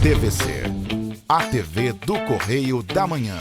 TVC, a TV do Correio da Manhã.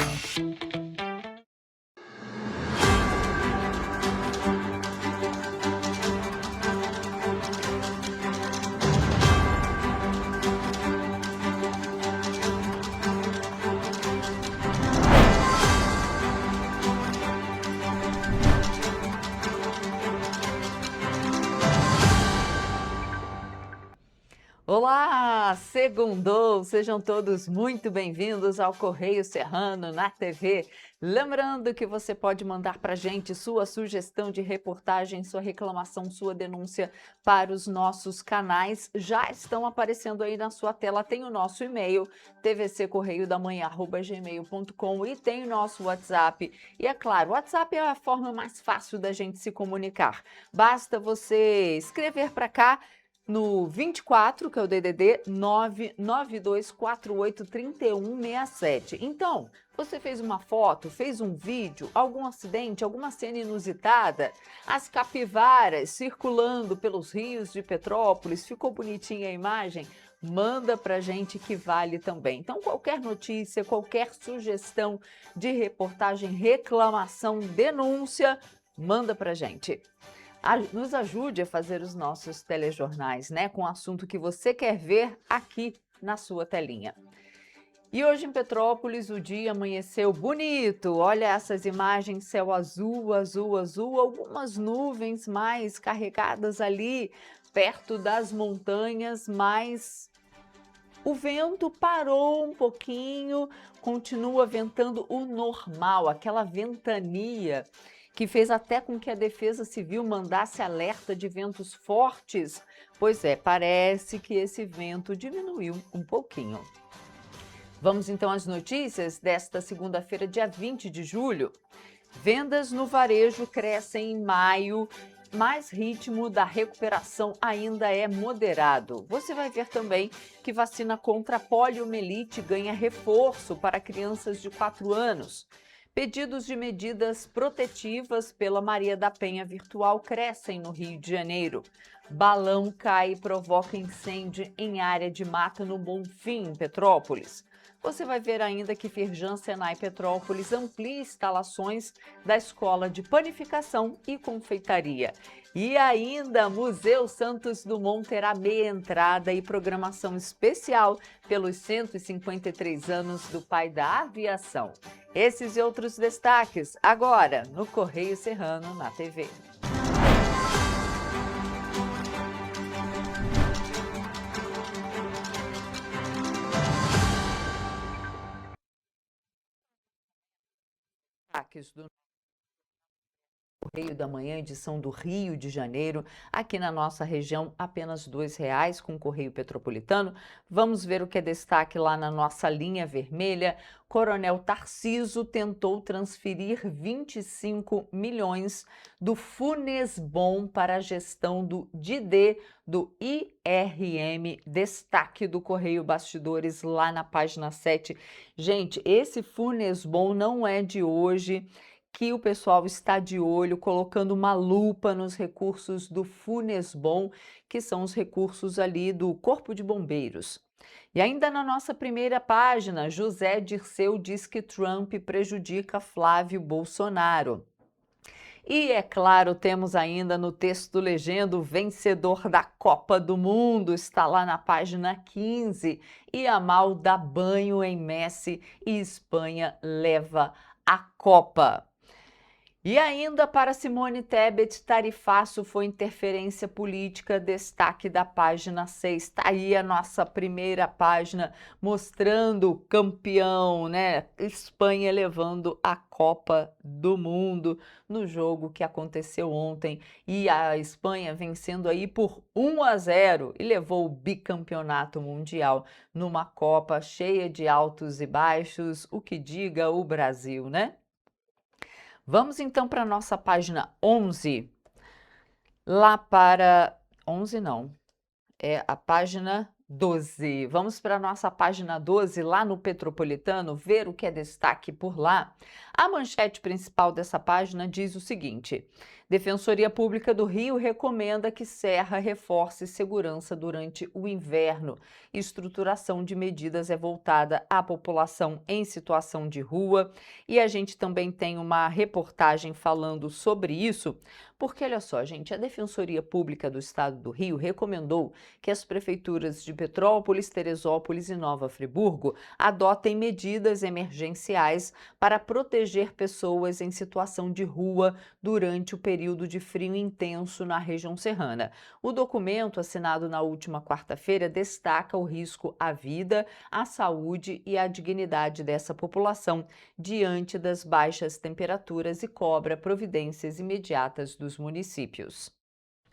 Olá, segundou! Sejam todos muito bem-vindos ao Correio Serrano na TV. Lembrando que você pode mandar para a gente sua sugestão de reportagem, sua reclamação, sua denúncia para os nossos canais. Já estão aparecendo aí na sua tela. Tem o nosso e-mail, tvccorreiodamanhã@gmail.com, e tem o nosso WhatsApp. E é claro, o WhatsApp é a forma mais fácil da gente se comunicar. Basta você escrever para cá no 24, que é o DDD 992483167. Então, você fez uma foto, fez um vídeo, algum acidente, alguma cena inusitada, as capivaras circulando pelos rios de Petrópolis, ficou bonitinha a imagem? Manda pra gente que vale também. Então, qualquer notícia, qualquer sugestão de reportagem, reclamação, denúncia, manda pra gente. Nos ajude a fazer os nossos telejornais, né? Com o assunto que você quer ver aqui na sua telinha. E hoje em Petrópolis o dia amanheceu bonito. Olha essas imagens, céu azul, azul, azul, algumas nuvens mais carregadas ali perto das montanhas, mas o vento parou um pouquinho, continua ventando o normal, aquela ventania que fez até com que a Defesa Civil mandasse alerta de ventos fortes. Pois é, parece que esse vento diminuiu um pouquinho. Vamos então às notícias desta segunda-feira, dia 20 de julho. Vendas no varejo crescem em maio, mas ritmo da recuperação ainda é moderado. Você vai ver também que vacina contra a poliomielite ganha reforço para crianças de 4 anos. Pedidos de medidas protetivas pela Maria da Penha virtual crescem no Rio de Janeiro. Balão cai e provoca incêndio em área de mata no Bonfim, em Petrópolis. Você vai ver ainda que Firjan Senai Petrópolis amplia instalações da Escola de Panificação e Confeitaria. E ainda, Museu Santos Dumont terá meia entrada e programação especial pelos 153 anos do pai da aviação. Esses e outros destaques agora no Correio Serrano na TV. Destaques do Correio da Manhã, edição do Rio de Janeiro. Aqui na nossa região, apenas R$ 2,00 com Correio Petropolitano. Vamos ver o que é destaque lá na nossa linha vermelha. Coronel Tarciso tentou transferir 25 milhões do Funesbom para a gestão do DID do IRM. Destaque do Correio Bastidores lá na página 7. Gente, esse Funesbom não é de hoje que o pessoal está de olho, colocando uma lupa nos recursos do Funesbom, que são os recursos ali do Corpo de Bombeiros. E ainda na nossa primeira página, José Dirceu diz que Trump prejudica Flávio Bolsonaro. E, é claro, temos ainda no texto legenda o vencedor da Copa do Mundo, está lá na página 15. E Yamal dá banho em Messi e Espanha leva a Copa. E ainda para Simone Tebet, tarifaço foi interferência política, destaque da página 6. Está aí a nossa primeira página mostrando o campeão, né? Espanha levando a Copa do Mundo no jogo que aconteceu ontem. E a Espanha vencendo aí por 1-0 e levou o bicampeonato mundial numa Copa cheia de altos e baixos, o que diga o Brasil, né? Vamos então para a nossa página 11, lá para... 11 não, é a página 12. Vamos para a nossa página 12, lá no Petropolitano, ver o que é destaque por lá. A manchete principal dessa página diz o seguinte: Defensoria Pública do Rio recomenda que Serra reforce segurança durante o inverno. Estruturação de medidas é voltada à população em situação de rua. E a gente também tem uma reportagem falando sobre isso, porque olha só, gente, a Defensoria Pública do Estado do Rio recomendou que as prefeituras de Petrópolis, Teresópolis e Nova Friburgo adotem medidas emergenciais para proteger pessoas em situação de rua durante o período de frio intenso na região serrana. O documento, assinado na última quarta-feira, destaca o risco à vida, à saúde e à dignidade dessa população diante das baixas temperaturas e cobra providências imediatas dos municípios.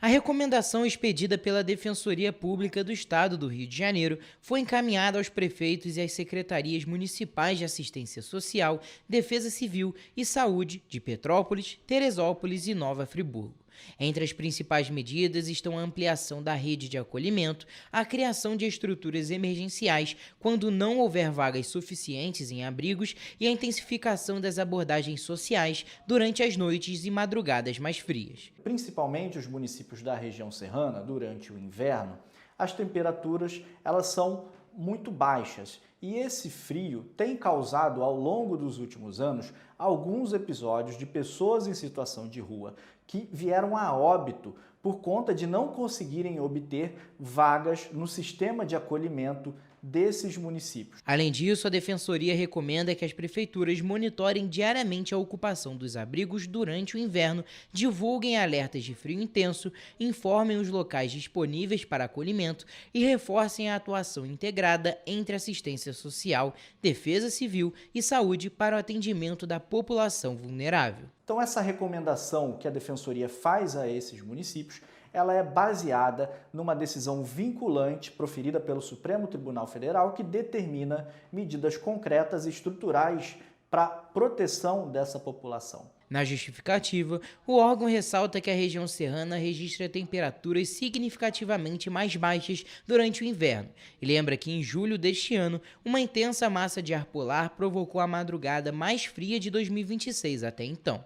A recomendação expedida pela Defensoria Pública do Estado do Rio de Janeiro foi encaminhada aos prefeitos e às secretarias municipais de assistência social, defesa civil e saúde de Petrópolis, Teresópolis e Nova Friburgo. Entre as principais medidas estão a ampliação da rede de acolhimento, a criação de estruturas emergenciais quando não houver vagas suficientes em abrigos e a intensificação das abordagens sociais durante as noites e madrugadas mais frias. Principalmente os municípios da região serrana, durante o inverno, as temperaturas elas são muito baixas e esse frio tem causado ao longo dos últimos anos alguns episódios de pessoas em situação de rua que vieram a óbito por conta de não conseguirem obter vagas no sistema de acolhimento desses municípios. Além disso, a Defensoria recomenda que as prefeituras monitorem diariamente a ocupação dos abrigos durante o inverno, divulguem alertas de frio intenso, informem os locais disponíveis para acolhimento e reforcem a atuação integrada entre assistência social, defesa civil e saúde para o atendimento da população vulnerável. Então, essa recomendação que a Defensoria faz a esses municípios ela é baseada numa decisão vinculante proferida pelo Supremo Tribunal Federal que determina medidas concretas e estruturais para a proteção dessa população. Na justificativa, o órgão ressalta que a região serrana registra temperaturas significativamente mais baixas durante o inverno e lembra que em julho deste ano, uma intensa massa de ar polar provocou a madrugada mais fria de 2026 até então.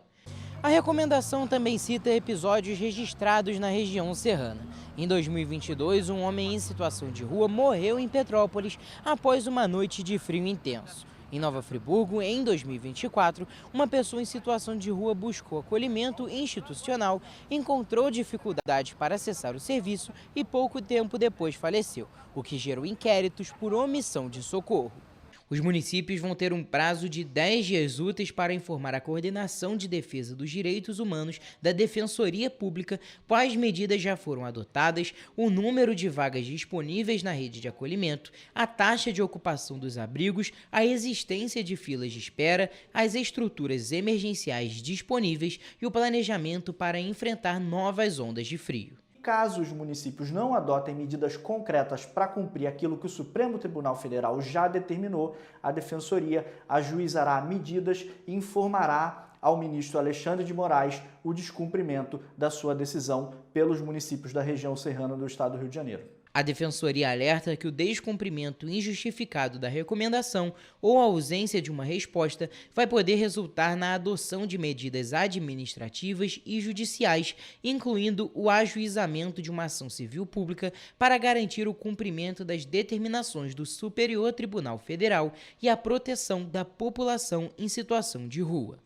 A recomendação também cita episódios registrados na região serrana. Em 2022, um homem em situação de rua morreu em Petrópolis após uma noite de frio intenso. Em Nova Friburgo, em 2024, uma pessoa em situação de rua buscou acolhimento institucional, encontrou dificuldade para acessar o serviço e pouco tempo depois faleceu, o que gerou inquéritos por omissão de socorro. Os municípios vão ter um prazo de 10 dias úteis para informar a Coordenação de Defesa dos Direitos Humanos da Defensoria Pública quais medidas já foram adotadas, o número de vagas disponíveis na rede de acolhimento, a taxa de ocupação dos abrigos, a existência de filas de espera, as estruturas emergenciais disponíveis e o planejamento para enfrentar novas ondas de frio. Caso os municípios não adotem medidas concretas para cumprir aquilo que o Supremo Tribunal Federal já determinou, a Defensoria ajuizará medidas e informará ao ministro Alexandre de Moraes o descumprimento da sua decisão pelos municípios da região serrana do estado do Rio de Janeiro. A Defensoria alerta que o descumprimento injustificado da recomendação ou a ausência de uma resposta vai poder resultar na adoção de medidas administrativas e judiciais, incluindo o ajuizamento de uma ação civil pública para garantir o cumprimento das determinações do Superior Tribunal Federal e a proteção da população em situação de rua.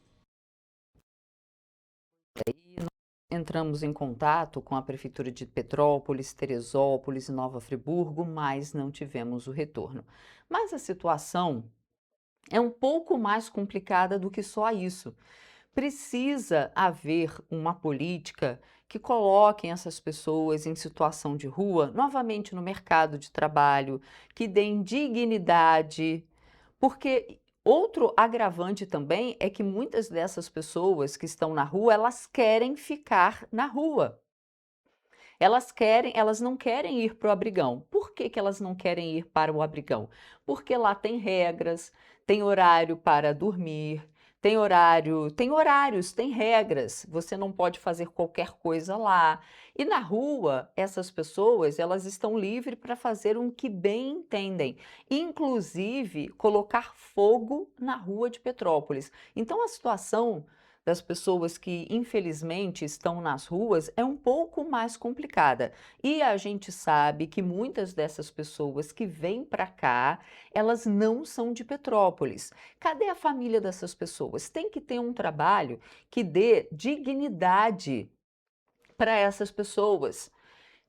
Entramos em contato com a Prefeitura de Petrópolis, Teresópolis e Nova Friburgo, mas não tivemos o retorno. Mas a situação é um pouco mais complicada do que só isso. Precisa haver uma política que coloque essas pessoas em situação de rua novamente no mercado de trabalho, que deem dignidade, porque outro agravante também é que muitas dessas pessoas que estão na rua, elas querem ficar na rua. Elas não querem ir para o abrigão. Por que que elas não querem ir para o abrigão? Porque lá tem regras, tem horário para dormir, tem horários, tem regras. Você não pode fazer qualquer coisa lá. E na rua, essas pessoas, elas estão livres para fazer o que bem entendem, inclusive colocar fogo na rua de Petrópolis. Então a situação das pessoas que infelizmente estão nas ruas é um pouco mais complicada. E a gente sabe que muitas dessas pessoas que vêm para cá, elas não são de Petrópolis. Cadê a família dessas pessoas? Tem que ter um trabalho que dê dignidade para essas pessoas.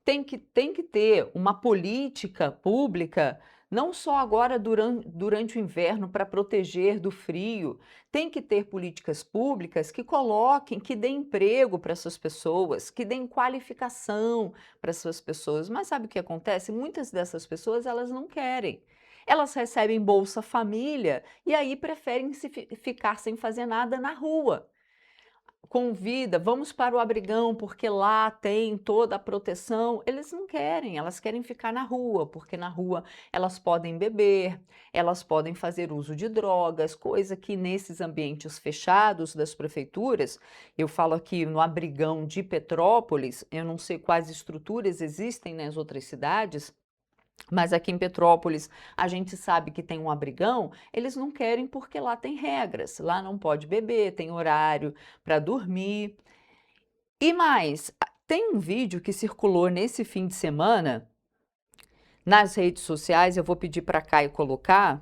Tem que ter uma política pública, não só agora durante o inverno para proteger do frio, tem que ter políticas públicas que coloquem, que deem emprego para essas pessoas, que deem qualificação para essas pessoas. Mas sabe o que acontece? Muitas dessas pessoas, elas não querem. Elas recebem Bolsa Família e aí preferem ficar sem fazer nada na rua. Convida, vamos para o abrigão, porque lá tem toda a proteção. Eles não querem, elas querem ficar na rua, porque na rua elas podem beber, elas podem fazer uso de drogas, coisa que nesses ambientes fechados das prefeituras, eu falo aqui no abrigão de Petrópolis, eu não sei quais estruturas existem nas outras cidades, mas aqui em Petrópolis a gente sabe que tem um abrigão, eles não querem porque lá tem regras, lá não pode beber, tem horário para dormir. E mais, tem um vídeo que circulou nesse fim de semana nas redes sociais, eu vou pedir para Caio colocar,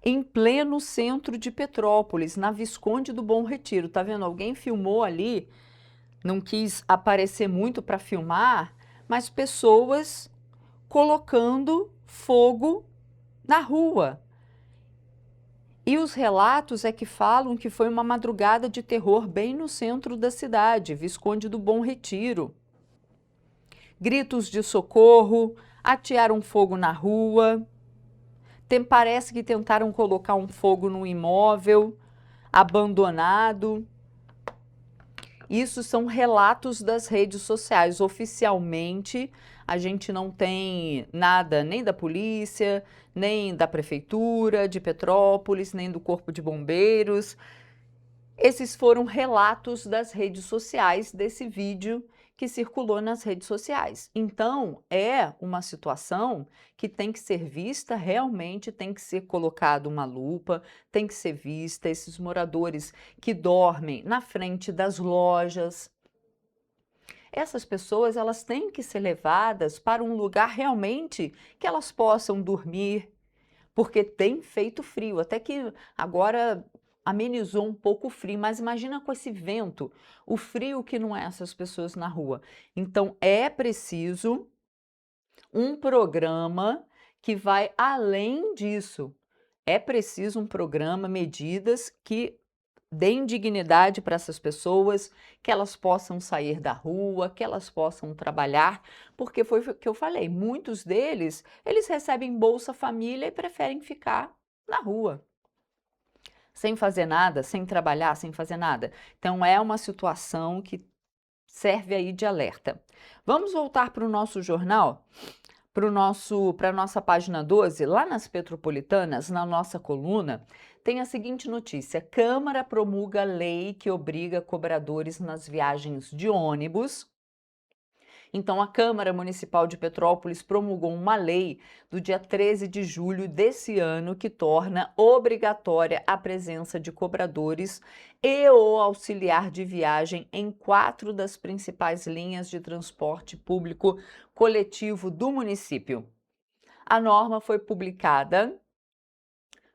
em pleno centro de Petrópolis, na Visconde do Bom Retiro. Tá vendo? Alguém filmou ali, não quis aparecer muito para filmar, mas pessoas colocando fogo na rua. E os relatos é que falam que foi uma madrugada de terror bem no centro da cidade, Visconde do Bom Retiro. Gritos de socorro, atearam fogo na rua, parece que tentaram colocar um fogo no imóvel abandonado. Isso são relatos das redes sociais. Oficialmente, a gente não tem nada nem da polícia, nem da prefeitura de Petrópolis, nem do Corpo de Bombeiros. Esses foram relatos das redes sociais desse vídeo que circulou nas redes sociais. Então, é uma situação que tem que ser vista, realmente tem que ser colocado uma lupa, tem que ser vista. Esses moradores que dormem na frente das lojas, essas pessoas, elas têm que ser levadas para um lugar realmente que elas possam dormir, porque tem feito frio, até que agora amenizou um pouco o frio, mas imagina com esse vento, o frio que não é essas pessoas na rua. Então é preciso um programa que vai além disso. É preciso um programa, medidas que deem dignidade para essas pessoas, que elas possam sair da rua, que elas possam trabalhar, porque foi o que eu falei, muitos deles, eles recebem Bolsa Família e preferem ficar na rua, sem fazer nada, sem trabalhar, sem fazer nada. Então é uma situação que serve aí de alerta. Vamos voltar para o nosso jornal? Para a nossa página 12, lá nas Petropolitanas, na nossa coluna, tem a seguinte notícia: Câmara promulga lei que obriga cobradores nas viagens de ônibus. Então, a Câmara Municipal de Petrópolis promulgou uma lei do dia 13 de julho desse ano que torna obrigatória a presença de cobradores e o auxiliar de viagem em 4 das principais linhas de transporte público coletivo do município. A norma foi publicada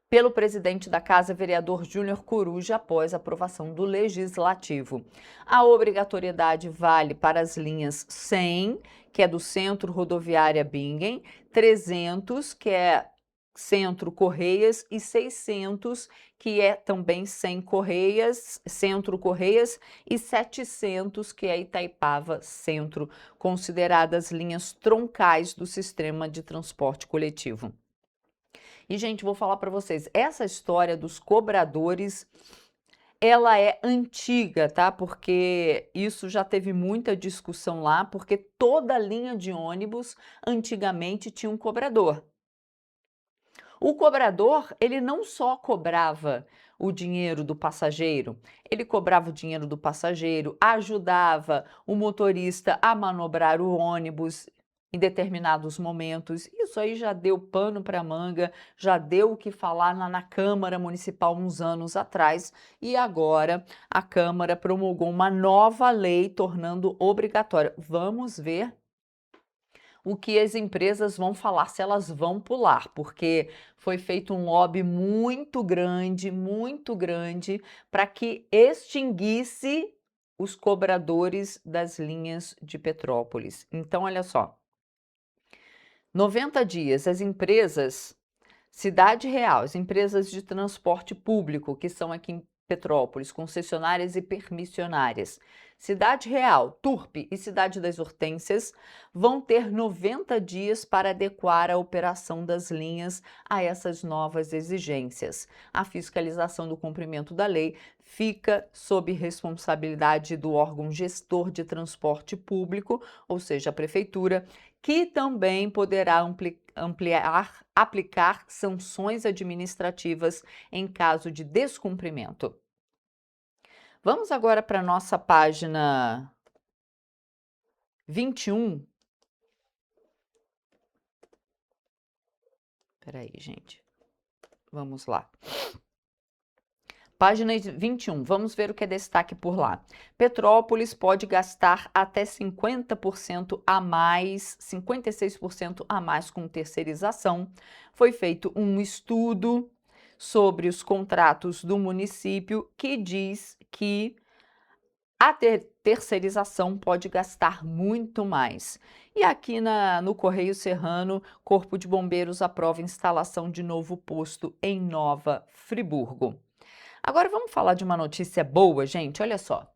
pelo presidente da Casa, vereador Júnior Coruja, após a aprovação do Legislativo. A obrigatoriedade vale para as linhas 100, que é do Centro Rodoviária Bingen, 300, que é Centro Correias, e 600, que é também 100 Correias, Centro Correias, e 700, que é Itaipava Centro, consideradas linhas troncais do sistema de transporte coletivo. E, gente, vou falar para vocês, essa história dos cobradores, ela é antiga, tá? Porque isso já teve muita discussão lá, porque toda linha de ônibus antigamente tinha um cobrador. O cobrador, ele não só cobrava o dinheiro do passageiro, ele cobrava o dinheiro do passageiro, ajudava o motorista a manobrar o ônibus em determinados momentos. Isso aí já deu pano para manga, já deu o que falar na Câmara Municipal uns anos atrás, e agora a Câmara promulgou uma nova lei tornando obrigatório. Vamos ver o que as empresas vão falar, se elas vão pular, porque foi feito um lobby muito grande para que extinguisse os cobradores das linhas de Petrópolis. Então, olha só, 90 dias, as empresas, Cidade Real, as empresas de transporte público, que são aqui em Petrópolis, concessionárias e permissionárias, Cidade Real, Turpe e Cidade das Hortênsias vão ter 90 dias para adequar a operação das linhas a essas novas exigências. A fiscalização do cumprimento da lei fica sob responsabilidade do órgão gestor de transporte público, ou seja, a prefeitura, que também poderá aplicar sanções administrativas em caso de descumprimento. Vamos agora para a nossa página 21. Espera aí, gente. Vamos lá. Página 21, vamos ver o que é destaque por lá. Petrópolis pode gastar até 50% a mais, 56% a mais com terceirização. Foi feito um estudo sobre os contratos do município que diz que a terceirização pode gastar muito mais. E aqui no Correio Serrano, Corpo de Bombeiros aprova instalação de novo posto em Nova Friburgo. Agora vamos falar de uma notícia boa, gente, olha só.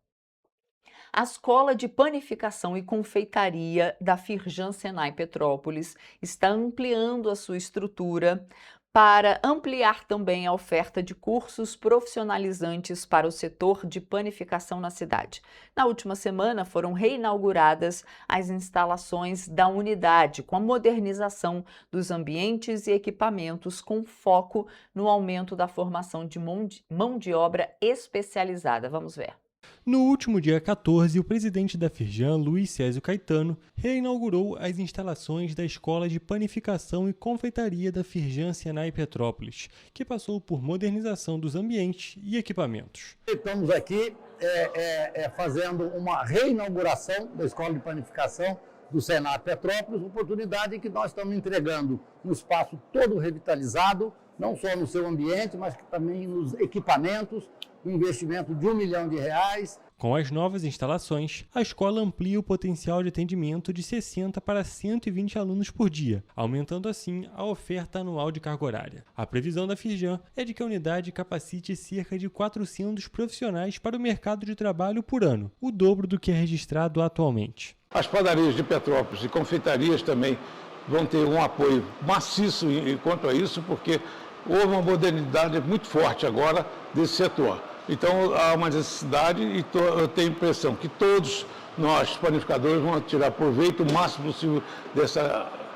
A Escola de Panificação e Confeitaria da Firjan Senai Petrópolis está ampliando a sua estrutura para ampliar também a oferta de cursos profissionalizantes para o setor de panificação na cidade. Na última semana foram reinauguradas as instalações da unidade, com a modernização dos ambientes e equipamentos, com foco no aumento da formação de mão de obra especializada. Vamos ver. No último dia 14, o presidente da Firjan, Luiz Césio Caetano, reinaugurou as instalações da Escola de Panificação e Confeitaria da Firjan Senai Petrópolis, que passou por modernização dos ambientes e equipamentos. Estamos aqui fazendo uma reinauguração da Escola de Panificação do Senai Petrópolis, oportunidade que nós estamos entregando um espaço todo revitalizado, não só no seu ambiente, mas também nos equipamentos, um investimento de R$1 milhão. Com as novas instalações, a escola amplia o potencial de atendimento de 60 para 120 alunos por dia, aumentando assim a oferta anual de carga horária. A previsão da Firjan é de que a unidade capacite cerca de 400 profissionais para o mercado de trabalho por ano, o dobro do que é registrado atualmente. As padarias de Petrópolis e confeitarias também vão ter um apoio maciço quanto a isso, porque houve uma modernidade muito forte agora desse setor. Então, há uma necessidade e eu tenho a impressão que todos nós, panificadores, vamos tirar proveito o máximo possível desse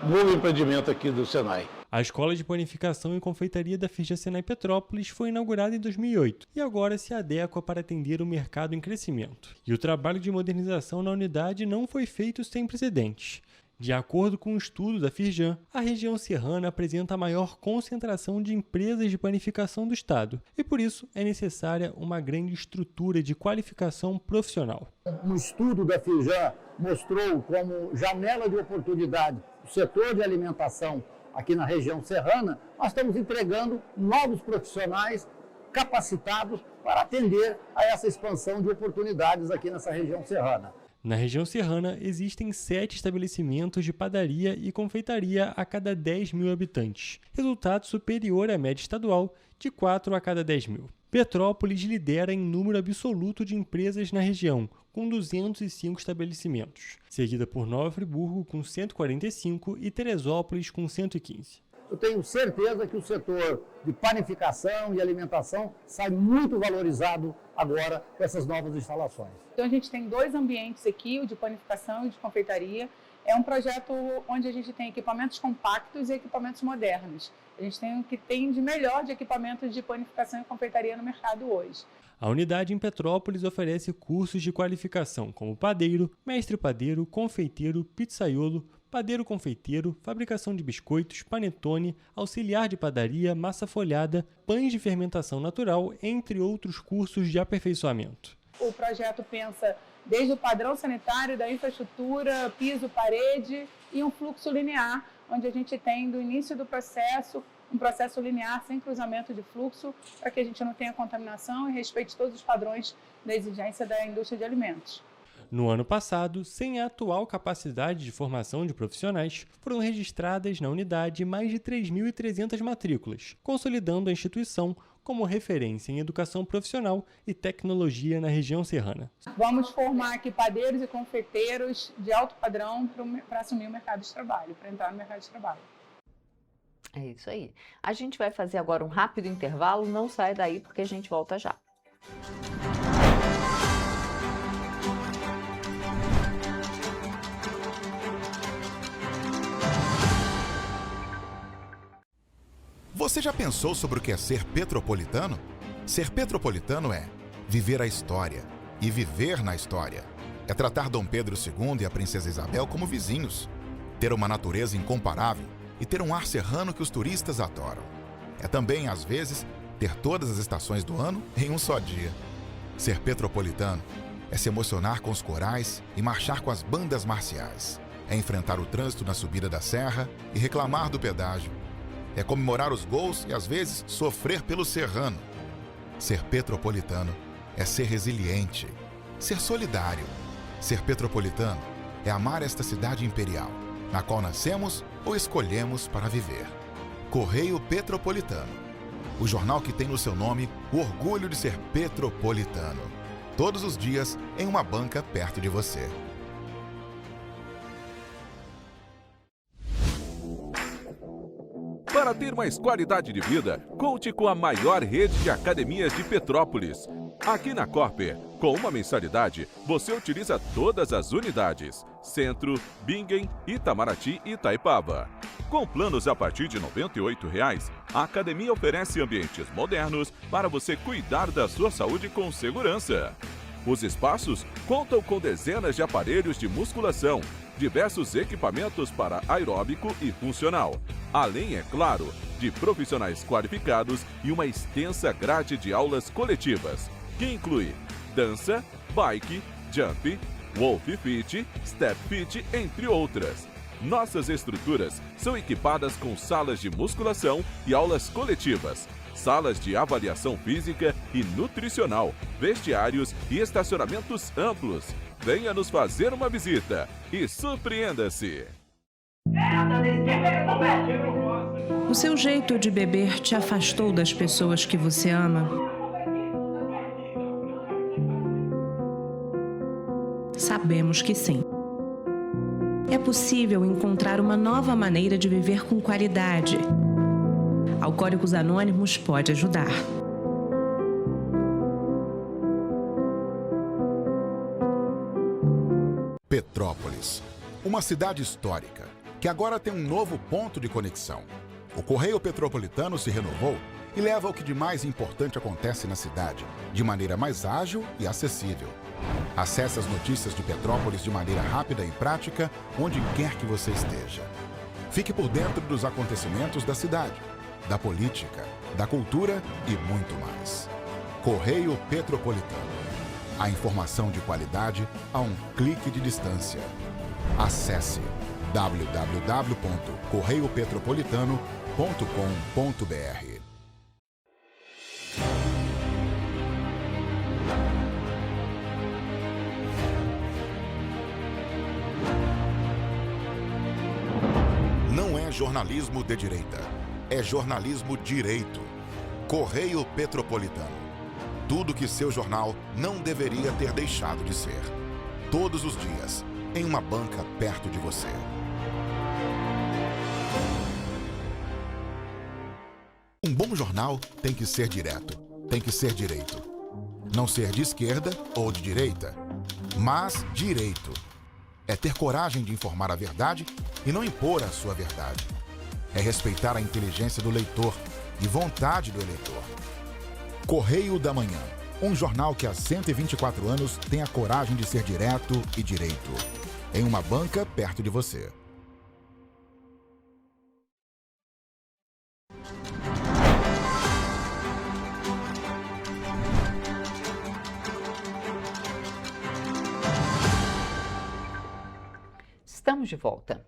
novo empreendimento aqui do Senai. A Escola de Panificação e Confeitaria da Firjan Senai Petrópolis foi inaugurada em 2008 e agora se adequa para atender o mercado em crescimento. E o trabalho de modernização na unidade não foi feito sem precedentes. De acordo com um estudo da Firjan, a região serrana apresenta a maior concentração de empresas de panificação do estado e, por isso, é necessária uma grande estrutura de qualificação profissional. Um estudo da Firjan mostrou como janela de oportunidade o setor de alimentação aqui na região serrana. Nós estamos entregando novos profissionais capacitados para atender a essa expansão de oportunidades aqui nessa região serrana. Na região serrana, existem 7 estabelecimentos de padaria e confeitaria a cada 10 mil habitantes, resultado superior à média estadual de 4 a cada 10 mil. Petrópolis lidera em número absoluto de empresas na região, com 205 estabelecimentos, seguida por Nova Friburgo, com 145 e Teresópolis, com 115. Eu tenho certeza que o setor de panificação e alimentação sai muito valorizado agora com essas novas instalações. Então a gente tem 2 ambientes aqui, o de panificação e de confeitaria, É um projeto onde a gente tem equipamentos compactos e equipamentos modernos. A gente tem o que tem de melhor de equipamentos de panificação e confeitaria no mercado hoje. A unidade em Petrópolis oferece cursos de qualificação como padeiro, mestre-padeiro, confeiteiro, pizzaiolo, padeiro-confeiteiro, fabricação de biscoitos, panetone, auxiliar de padaria, massa folhada, pães de fermentação natural, entre outros cursos de aperfeiçoamento. O projeto pensa desde o padrão sanitário, da infraestrutura, piso, parede e um fluxo linear, onde a gente tem do início do processo, um processo linear sem cruzamento de fluxo, para que a gente não tenha contaminação e respeite todos os padrões da exigência da indústria de alimentos. No ano passado, sem a atual capacidade de formação de profissionais, foram registradas na unidade mais de 3.300 matrículas, consolidando a instituição como referência em educação profissional e tecnologia na região serrana. Vamos formar aqui padeiros e confeiteiros de alto padrão para assumir o mercado de trabalho, para entrar no mercado de trabalho. É isso aí. A gente vai fazer agora um rápido intervalo, não sai daí porque a gente volta já. Você já pensou sobre o que é ser petropolitano? Ser petropolitano é viver a história e viver na história. É tratar Dom Pedro II e a Princesa Isabel como vizinhos, ter uma natureza incomparável e ter um ar serrano que os turistas adoram. É também, às vezes, ter todas as estações do ano em um só dia. Ser petropolitano é se emocionar com os corais e marchar com as bandas marciais. É enfrentar o trânsito na subida da serra e reclamar do pedágio. É comemorar os gols e, às vezes, sofrer pelo serrano. Ser petropolitano é ser resiliente, ser solidário. Ser petropolitano é amar esta cidade imperial, na qual nascemos ou escolhemos para viver. Correio Petropolitano, o jornal que tem no seu nome o orgulho de ser petropolitano. Todos os dias em uma banca perto de você. Para ter mais qualidade de vida, conte com a maior rede de academias de Petrópolis. Aqui na Corper, com uma mensalidade, você utiliza todas as unidades: Centro, Bingen, Itamaraty e Itaipava. Com planos a partir de R$ 98,00, a academia oferece ambientes modernos para você cuidar da sua saúde com segurança. Os espaços contam com dezenas de aparelhos de musculação, diversos equipamentos para aeróbico e funcional, além, é claro, de profissionais qualificados e uma extensa grade de aulas coletivas, que inclui dança, bike, jump, wolf fit, step fit, entre outras. Nossas estruturas são equipadas com salas de musculação e aulas coletivas, salas de avaliação física e nutricional, vestiários e estacionamentos amplos. Venha nos fazer uma visita e surpreenda-se! O seu jeito de beber te afastou das pessoas que você ama? Sabemos que sim. É possível encontrar uma nova maneira de viver com qualidade. Alcoólicos Anônimos pode ajudar. Petrópolis, uma cidade histórica, que agora tem um novo ponto de conexão. O Correio Petropolitano se renovou e leva o que de mais importante acontece na cidade, de maneira mais ágil e acessível. Acesse as notícias de Petrópolis de maneira rápida e prática, onde quer que você esteja. Fique por dentro dos acontecimentos da cidade, da política, da cultura e muito mais. Correio Petropolitano. A informação de qualidade a um clique de distância. Acesse www.correiopetropolitano.com.br. Não é jornalismo de direita, é jornalismo direito. Correio Petropolitano. Tudo que seu jornal não deveria ter deixado de ser. Todos os dias, em uma banca perto de você. Um bom jornal tem que ser direto, tem que ser direito. Não ser de esquerda ou de direita, mas direito. É ter coragem de informar a verdade e não impor a sua verdade. É respeitar a inteligência do leitor e vontade do eleitor. Correio da Manhã, um jornal que há 124 anos tem a coragem de ser direto e direito. Em uma banca perto de você. Estamos de volta.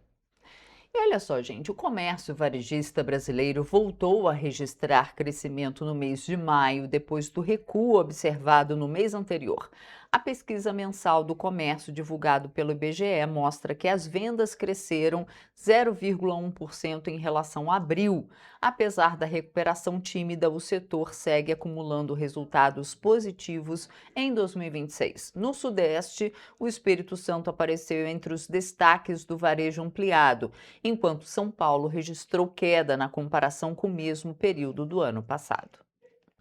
E olha só, gente, o comércio varejista brasileiro voltou a registrar crescimento no mês de maio, depois do recuo observado no mês anterior. A pesquisa mensal do comércio divulgado pelo IBGE mostra que as vendas cresceram 0,1% em relação a abril. Apesar da recuperação tímida, o setor segue acumulando resultados positivos em 2026. No Sudeste, o Espírito Santo apareceu entre os destaques do varejo ampliado, enquanto São Paulo registrou queda na comparação com o mesmo período do ano passado.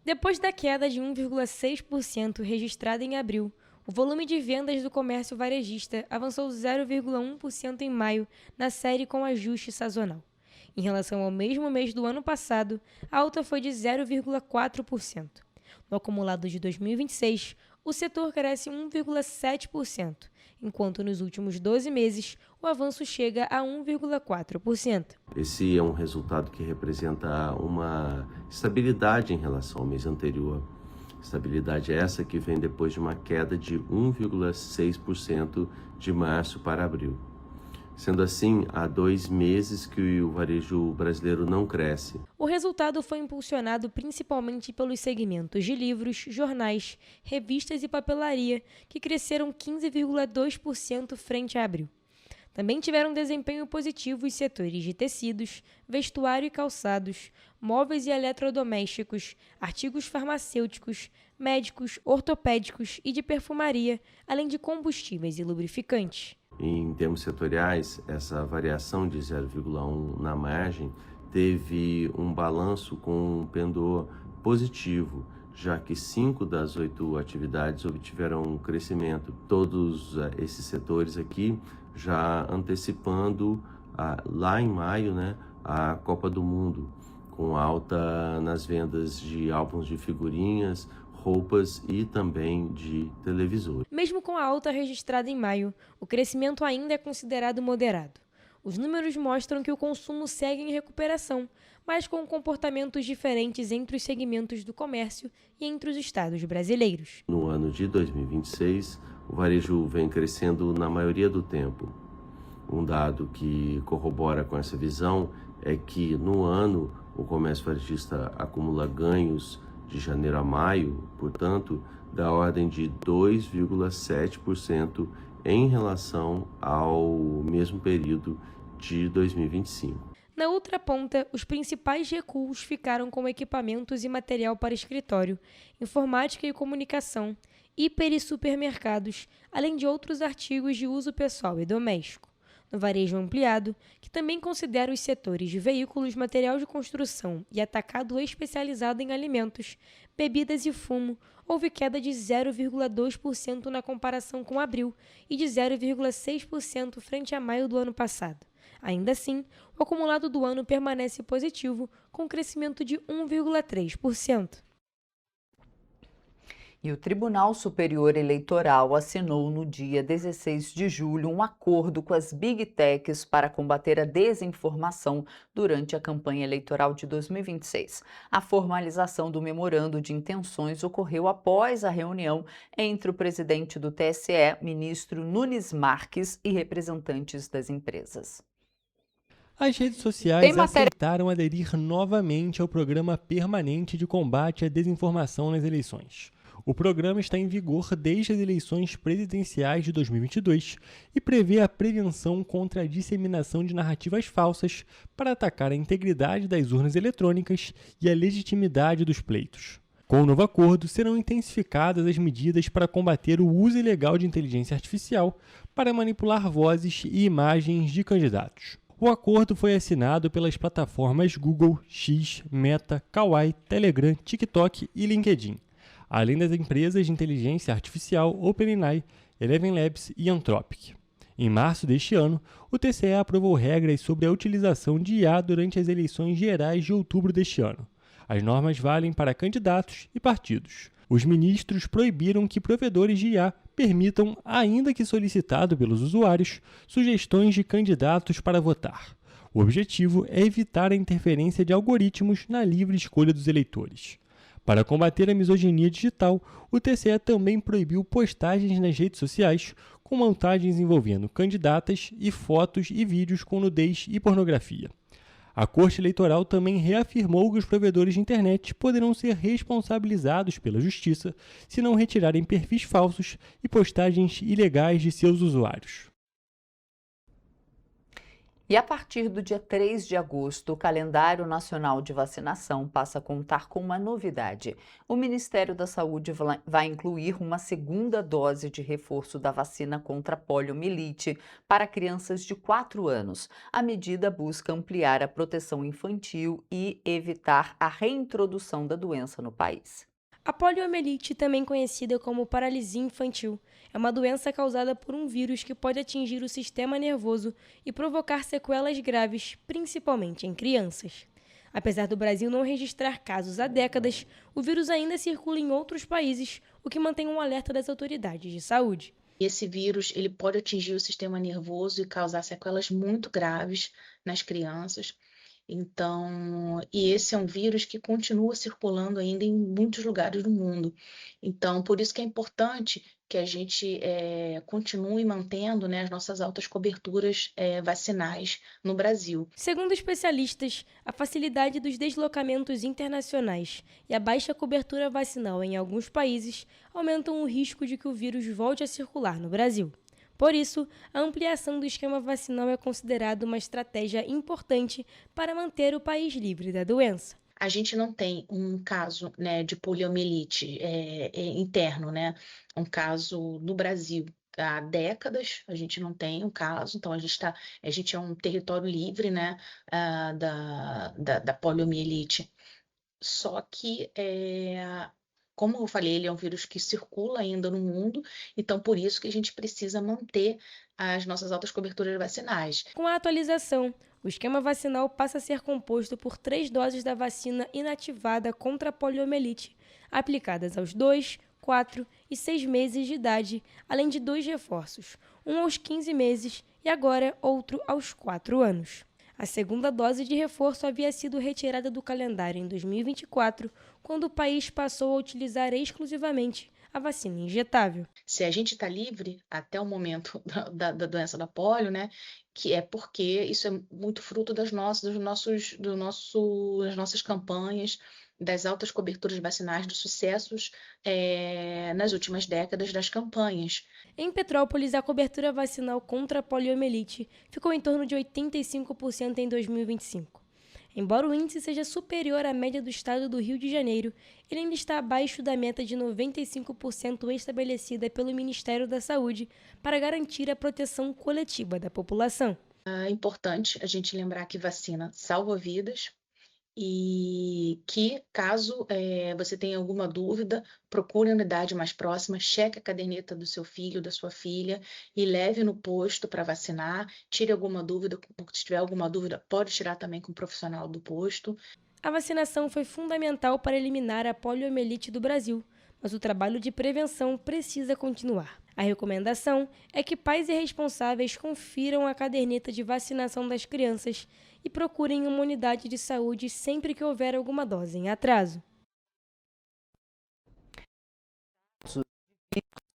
Depois da queda de 1,6% registrada em abril, o volume de vendas do comércio varejista avançou 0,1% em maio, na série com ajuste sazonal. Em relação ao mesmo mês do ano passado, a alta foi de 0,4%. No acumulado de 2026, o setor cresce 1,7%, enquanto nos últimos 12 meses o avanço chega a 1,4%. Esse é um resultado que representa uma estabilidade em relação ao mês anterior. Estabilidade essa que vem depois de uma queda de 1,6% de março para abril. Sendo assim, há 2 meses que o varejo brasileiro não cresce. O resultado foi impulsionado principalmente pelos segmentos de livros, jornais, revistas e papelaria, que cresceram 15,2% frente a abril. Também tiveram desempenho positivo os setores de tecidos, vestuário e calçados, móveis e eletrodomésticos, artigos farmacêuticos, médicos, ortopédicos e de perfumaria, além de combustíveis e lubrificantes. Em termos setoriais, essa variação de 0,1 na margem teve um balanço com um pendor positivo, já que 5 das 8 atividades obtiveram um crescimento. Todos esses setores aqui já antecipando lá em maio, a Copa do Mundo, com alta nas vendas de álbuns de figurinhas, roupas e também de televisores. Mesmo com a alta registrada em maio, o crescimento ainda é considerado moderado. Os números mostram que o consumo segue em recuperação, mas com comportamentos diferentes entre os segmentos do comércio e entre os estados brasileiros. No ano de 2026, o varejo vem crescendo na maioria do tempo. Um dado que corrobora com essa visão é que, no ano, o comércio varejista acumula ganhos de janeiro a maio, portanto, da ordem de 2,7% em relação ao mesmo período de 2025. Na outra ponta, os principais recuos ficaram com equipamentos e material para escritório, informática e comunicação, hiper e supermercados, além de outros artigos de uso pessoal e doméstico. No varejo ampliado, que também considera os setores de veículos, material de construção e atacado especializado em alimentos, bebidas e fumo, houve queda de 0,2% na comparação com abril e de 0,6% frente a maio do ano passado. Ainda assim, o acumulado do ano permanece positivo, com crescimento de 1,3%. E o Tribunal Superior Eleitoral assinou no dia 16 de julho um acordo com as Big Techs para combater a desinformação durante a campanha eleitoral de 2026. A formalização do memorando de intenções ocorreu após a reunião entre o presidente do TSE, ministro Nunes Marques, e representantes das empresas. As redes sociais aceitaram aderir novamente ao Programa Permanente de Combate à Desinformação nas Eleições. O programa está em vigor desde as eleições presidenciais de 2022 e prevê a prevenção contra a disseminação de narrativas falsas para atacar a integridade das urnas eletrônicas e a legitimidade dos pleitos. Com o novo acordo, serão intensificadas as medidas para combater o uso ilegal de inteligência artificial para manipular vozes e imagens de candidatos. O acordo foi assinado pelas plataformas Google, X, Meta, Kawaii, Telegram, TikTok e LinkedIn, além das empresas de inteligência artificial OpenAI, Eleven Labs e Anthropic. Em março deste ano, o TCE aprovou regras sobre a utilização de IA durante as eleições gerais de outubro deste ano. As normas valem para candidatos e partidos. Os ministros proibiram que provedores de IA permitam, ainda que solicitado pelos usuários, sugestões de candidatos para votar. O objetivo é evitar a interferência de algoritmos na livre escolha dos eleitores. Para combater a misoginia digital, o TCE também proibiu postagens nas redes sociais com montagens envolvendo candidatas e fotos e vídeos com nudez e pornografia. A Corte Eleitoral também reafirmou que os provedores de internet poderão ser responsabilizados pela Justiça se não retirarem perfis falsos e postagens ilegais de seus usuários. E a partir do dia 3 de agosto, o calendário nacional de vacinação passa a contar com uma novidade. O Ministério da Saúde vai incluir uma segunda dose de reforço da vacina contra a poliomielite para crianças de 4 anos. A medida busca ampliar a proteção infantil e evitar a reintrodução da doença no país. A poliomielite, também conhecida como paralisia infantil, é uma doença causada por um vírus que pode atingir o sistema nervoso e provocar sequelas graves, principalmente em crianças. Apesar do Brasil não registrar casos há décadas, o vírus ainda circula em outros países, o que mantém um alerta das autoridades de saúde. Esse vírus ele pode atingir o sistema nervoso e causar sequelas muito graves nas crianças. Então, e esse é um vírus que continua circulando ainda em muitos lugares do mundo. Então, por isso que é importante que a gente continue mantendo, as nossas altas coberturas vacinais no Brasil. Segundo especialistas, a facilidade dos deslocamentos internacionais e a baixa cobertura vacinal em alguns países aumentam o risco de que o vírus volte a circular no Brasil. Por isso, a ampliação do esquema vacinal é considerada uma estratégia importante para manter o país livre da doença. A gente não tem um caso de poliomielite interno, um caso no Brasil. Há décadas a gente não tem um caso, então a gente é um território livre da poliomielite. Só que como eu falei, ele é um vírus que circula ainda no mundo, então por isso que a gente precisa manter as nossas altas coberturas vacinais. Com a atualização, o esquema vacinal passa a ser composto por 3 doses da vacina inativada contra a poliomielite, aplicadas aos 2, 4 e 6 meses de idade, além de 2 reforços, um aos 15 meses e agora outro aos 4 anos. A segunda dose de reforço havia sido retirada do calendário em 2024, quando o país passou a utilizar exclusivamente a vacina injetável. Se a gente está livre até o momento da doença da polio, que é porque isso é muito fruto das nossas campanhas, das altas coberturas vacinais, dos sucessos nas últimas décadas das campanhas. Em Petrópolis, a cobertura vacinal contra a poliomielite ficou em torno de 85% em 2025. Embora o índice seja superior à média do estado do Rio de Janeiro, ele ainda está abaixo da meta de 95% estabelecida pelo Ministério da Saúde para garantir a proteção coletiva da população. É importante a gente lembrar que vacina salva vidas e que, caso você tenha alguma dúvida, procure a unidade mais próxima, cheque a caderneta do seu filho, da sua filha e leve no posto para vacinar. Tire alguma dúvida, se tiver alguma dúvida, pode tirar também com o profissional do posto. A vacinação foi fundamental para eliminar a poliomielite do Brasil, mas o trabalho de prevenção precisa continuar. A recomendação é que pais e responsáveis confiram a caderneta de vacinação das crianças e procurem uma unidade de saúde sempre que houver alguma dose em atraso.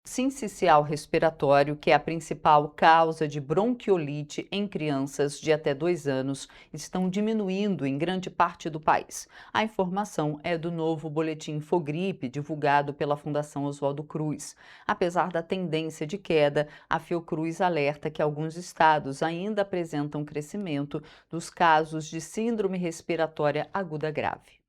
Sincicial respiratório, que é a principal causa de bronquiolite em crianças de até 2 anos, estão diminuindo em grande parte do país. A informação é do novo boletim Infogripe, divulgado pela Fundação Oswaldo Cruz. Apesar da tendência de queda, a Fiocruz alerta que alguns estados ainda apresentam crescimento dos casos de síndrome respiratória aguda grave.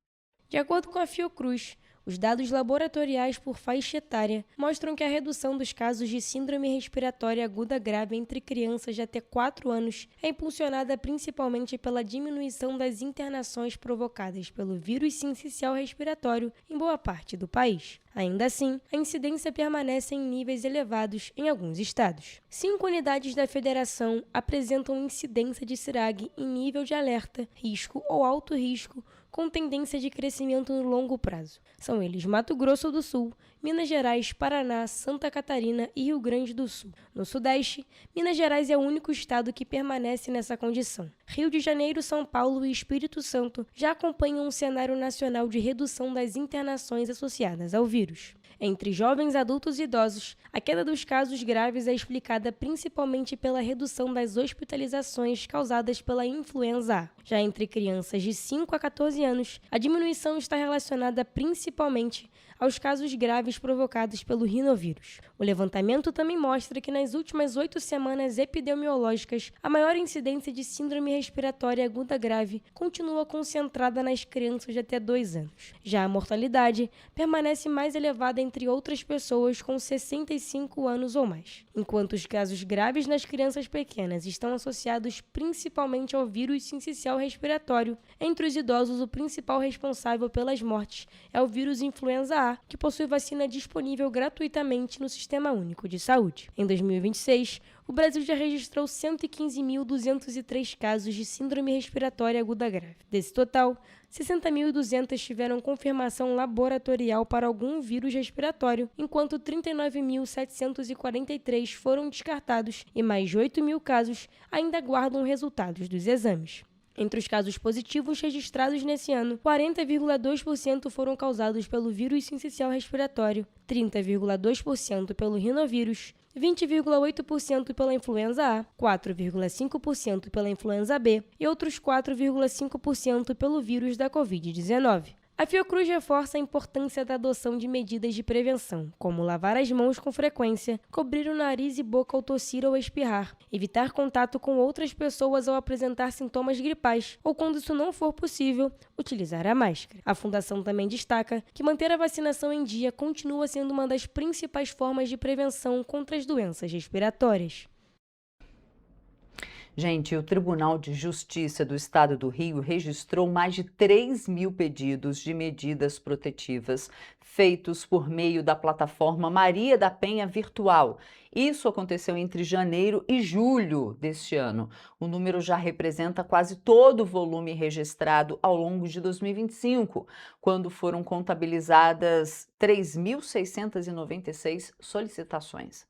De acordo com a Fiocruz, os dados laboratoriais por faixa etária mostram que a redução dos casos de síndrome respiratória aguda grave entre crianças de até 4 anos é impulsionada principalmente pela diminuição das internações provocadas pelo vírus sincicial respiratório em boa parte do país. Ainda assim, a incidência permanece em níveis elevados em alguns estados. 5 unidades da federação apresentam incidência de CIRAG em nível de alerta, risco ou alto risco, com tendência de crescimento no longo prazo. São eles Mato Grosso do Sul, Minas Gerais, Paraná, Santa Catarina e Rio Grande do Sul. No Sudeste, Minas Gerais é o único estado que permanece nessa condição. Rio de Janeiro, São Paulo e Espírito Santo já acompanham um cenário nacional de redução das internações associadas ao vírus. Entre jovens, adultos e idosos, a queda dos casos graves é explicada principalmente pela redução das hospitalizações causadas pela influenza A. Já entre crianças de 5 a 14 anos, a diminuição está relacionada principalmente aos casos graves provocados pelo rinovírus. O levantamento também mostra que nas últimas 8 semanas epidemiológicas, a maior incidência de síndrome respiratória aguda grave continua concentrada nas crianças de até 2 anos. Já a mortalidade permanece mais elevada entre outras pessoas com 65 anos ou mais. Enquanto os casos graves nas crianças pequenas estão associados principalmente ao vírus sincicial respiratório, entre os idosos o principal responsável pelas mortes é o vírus influenza A, que possui vacina disponível gratuitamente no Sistema Único de Saúde. Em 2026, o Brasil já registrou 115.203 casos de síndrome respiratória aguda grave. Desse total, 60.200 tiveram confirmação laboratorial para algum vírus respiratório, enquanto 39.743 foram descartados e mais de 8.000 casos ainda aguardam resultados dos exames. Entre os casos positivos registrados nesse ano, 40,2% foram causados pelo vírus sincicial respiratório, 30,2% pelo rinovírus, 20,8% pela influenza A, 4,5% pela influenza B e outros 4,5% pelo vírus da Covid-19. A Fiocruz reforça a importância da adoção de medidas de prevenção, como lavar as mãos com frequência, cobrir o nariz e boca ao tossir ou espirrar, evitar contato com outras pessoas ao apresentar sintomas gripais ou, quando isso não for possível, utilizar a máscara. A Fundação também destaca que manter a vacinação em dia continua sendo uma das principais formas de prevenção contra as doenças respiratórias. Gente, o Tribunal de Justiça do Estado do Rio registrou mais de 3.000 pedidos de medidas protetivas feitos por meio da plataforma Maria da Penha Virtual. Isso aconteceu entre janeiro e julho deste ano. O número já representa quase todo o volume registrado ao longo de 2025, quando foram contabilizadas 3.696 solicitações.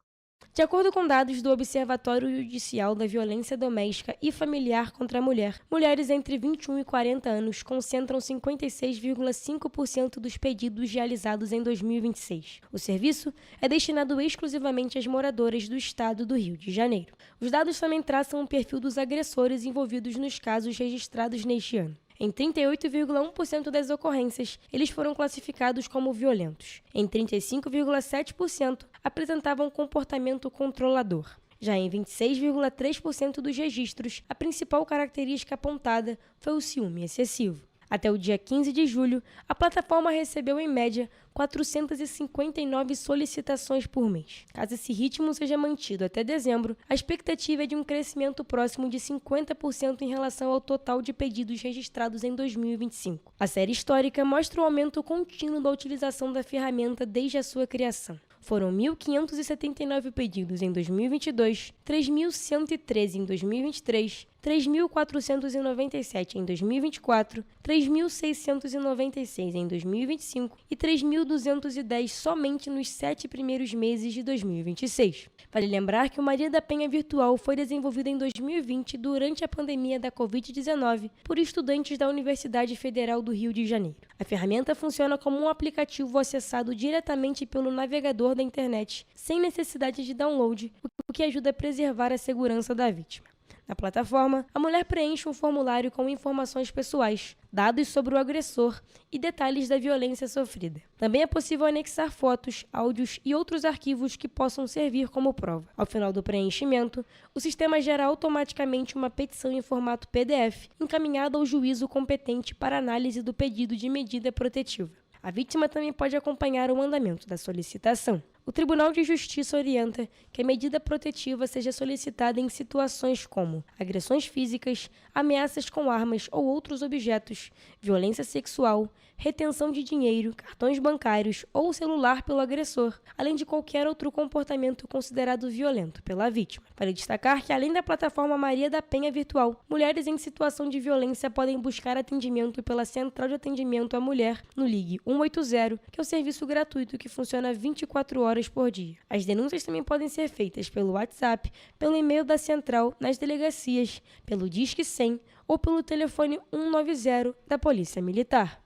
De acordo com dados do Observatório Judicial da Violência Doméstica e Familiar contra a Mulher, mulheres entre 21 e 40 anos concentram 56,5% dos pedidos realizados em 2026. O serviço é destinado exclusivamente às moradoras do estado do Rio de Janeiro. Os dados também traçam o perfil dos agressores envolvidos nos casos registrados neste ano. Em 38,1% das ocorrências, eles foram classificados como violentos. Em 35,7%, apresentavam comportamento controlador. Já em 26,3% dos registros, a principal característica apontada foi o ciúme excessivo. Até o dia 15 de julho, a plataforma recebeu, em média, 459 solicitações por mês. Caso esse ritmo seja mantido até dezembro, a expectativa é de um crescimento próximo de 50% em relação ao total de pedidos registrados em 2025. A série histórica mostra o aumento contínuo da utilização da ferramenta desde a sua criação. Foram 1.579 pedidos em 2022, 3.113 em 2023, 3.497 em 2024, 3.696 em 2025 e 3.210 somente nos 7 primeiros meses de 2026. Vale lembrar que o Maria da Penha Virtual foi desenvolvido em 2020 durante a pandemia da Covid-19 por estudantes da Universidade Federal do Rio de Janeiro. A ferramenta funciona como um aplicativo acessado diretamente pelo navegador da internet, sem necessidade de download, o que ajuda a preservar a segurança da vítima. Na plataforma, a mulher preenche um formulário com informações pessoais, dados sobre o agressor e detalhes da violência sofrida. Também é possível anexar fotos, áudios e outros arquivos que possam servir como prova. Ao final do preenchimento, o sistema gera automaticamente uma petição em formato PDF, encaminhada ao juízo competente para análise do pedido de medida protetiva. A vítima também pode acompanhar o andamento da solicitação. O Tribunal de Justiça orienta que a medida protetiva seja solicitada em situações como agressões físicas, ameaças com armas ou outros objetos, violência sexual, retenção de dinheiro, cartões bancários ou celular pelo agressor, além de qualquer outro comportamento considerado violento pela vítima. Vale destacar que, além da plataforma Maria da Penha Virtual, mulheres em situação de violência podem buscar atendimento pela Central de Atendimento à Mulher no Ligue 180, que é o serviço gratuito que funciona 24 horas por dia. As denúncias também podem ser feitas pelo WhatsApp, pelo e-mail da Central, nas delegacias, pelo Disque 100 ou pelo telefone 190 da Polícia Militar.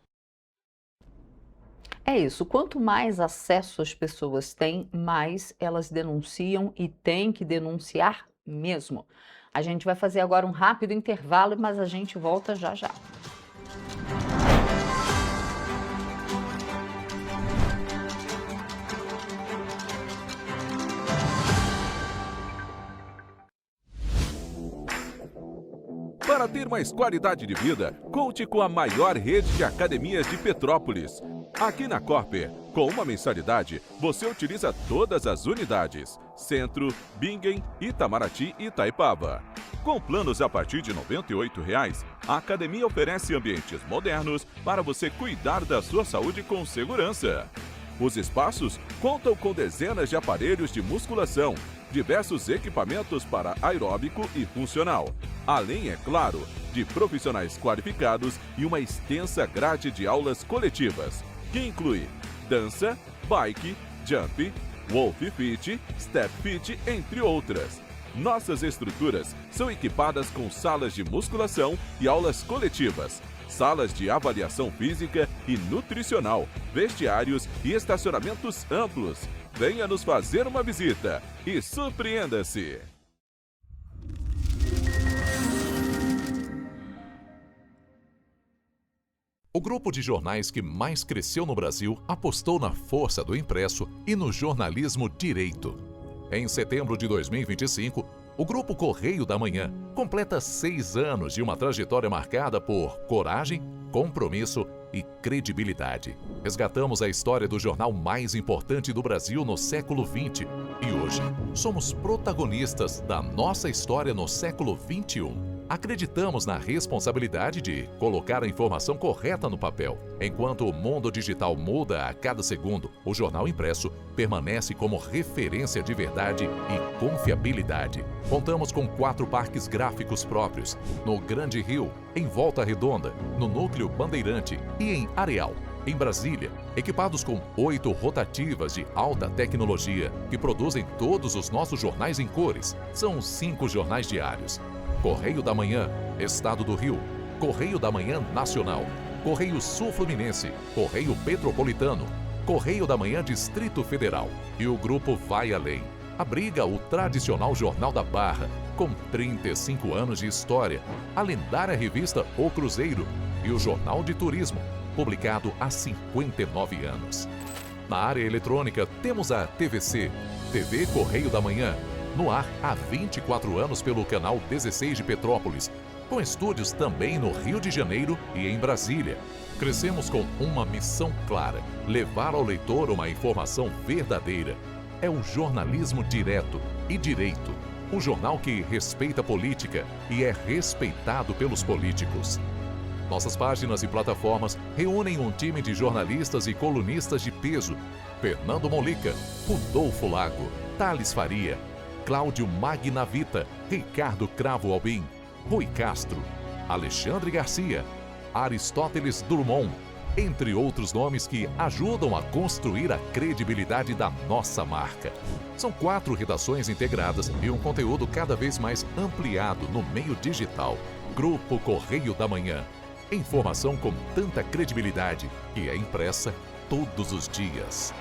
É isso, quanto mais acesso as pessoas têm, mais elas denunciam e têm que denunciar mesmo. A gente vai fazer agora um rápido intervalo, mas a gente volta já já. Para ter mais qualidade de vida, conte com a maior rede de academias de Petrópolis. Aqui na Corper, com uma mensalidade, você utiliza todas as unidades: Centro, Bingen, Itamaraty e Itaipava. Com planos a partir de R$ 98,00, a academia oferece ambientes modernos para você cuidar da sua saúde com segurança. Os espaços contam com dezenas de aparelhos de musculação, diversos equipamentos para aeróbico e funcional, além, é claro, de profissionais qualificados e uma extensa grade de aulas coletivas, que inclui dança, bike, jump, wolf fit, step fit, entre outras. Nossas estruturas são equipadas com salas de musculação e aulas coletivas, salas de avaliação física e nutricional, vestiários e estacionamentos amplos. Venha nos fazer uma visita e surpreenda-se! O grupo de jornais que mais cresceu no Brasil apostou na força do impresso e no jornalismo direito. Em setembro de 2025, o Grupo Correio da Manhã completa 6 anos de uma trajetória marcada por coragem, compromisso e credibilidade. Resgatamos a história do jornal mais importante do Brasil no século XX e hoje somos protagonistas da nossa história no século XXI. Acreditamos na responsabilidade de colocar a informação correta no papel. Enquanto o mundo digital muda a cada segundo, o jornal impresso permanece como referência de verdade e confiabilidade. Contamos com 4 parques gráficos próprios, no Grande Rio, em Volta Redonda, no Núcleo Bandeirante e em Areal, em Brasília, equipados com 8 rotativas de alta tecnologia que produzem todos os nossos jornais em cores. São 5 jornais diários. Correio da Manhã, Estado do Rio, Correio da Manhã Nacional, Correio Sul-Fluminense, Correio Petropolitano, Correio da Manhã Distrito Federal. E o grupo vai além. Abriga o tradicional Jornal da Barra, com 35 anos de história, a lendária revista O Cruzeiro e o Jornal de Turismo, publicado há 59 anos. Na área eletrônica, temos a TVC, TV Correio da Manhã, no ar há 24 anos pelo canal 16 de Petrópolis, com estúdios também no Rio de Janeiro e em Brasília. Crescemos com uma missão clara: levar ao leitor uma informação verdadeira. É o jornalismo direto e direito, um jornal que respeita a política e é respeitado pelos políticos. Nossas páginas e plataformas reúnem um time de jornalistas e colunistas de peso: Fernando Molica, Rodolfo Lago, Thales Faria, Cláudio Magnavita, Ricardo Cravo Albim, Rui Castro, Alexandre Garcia, Aristóteles Drummond, entre outros nomes que ajudam a construir a credibilidade da nossa marca. São 4 redações integradas e um conteúdo cada vez mais ampliado no meio digital. Grupo Correio da Manhã. Informação com tanta credibilidade que é impressa todos os dias.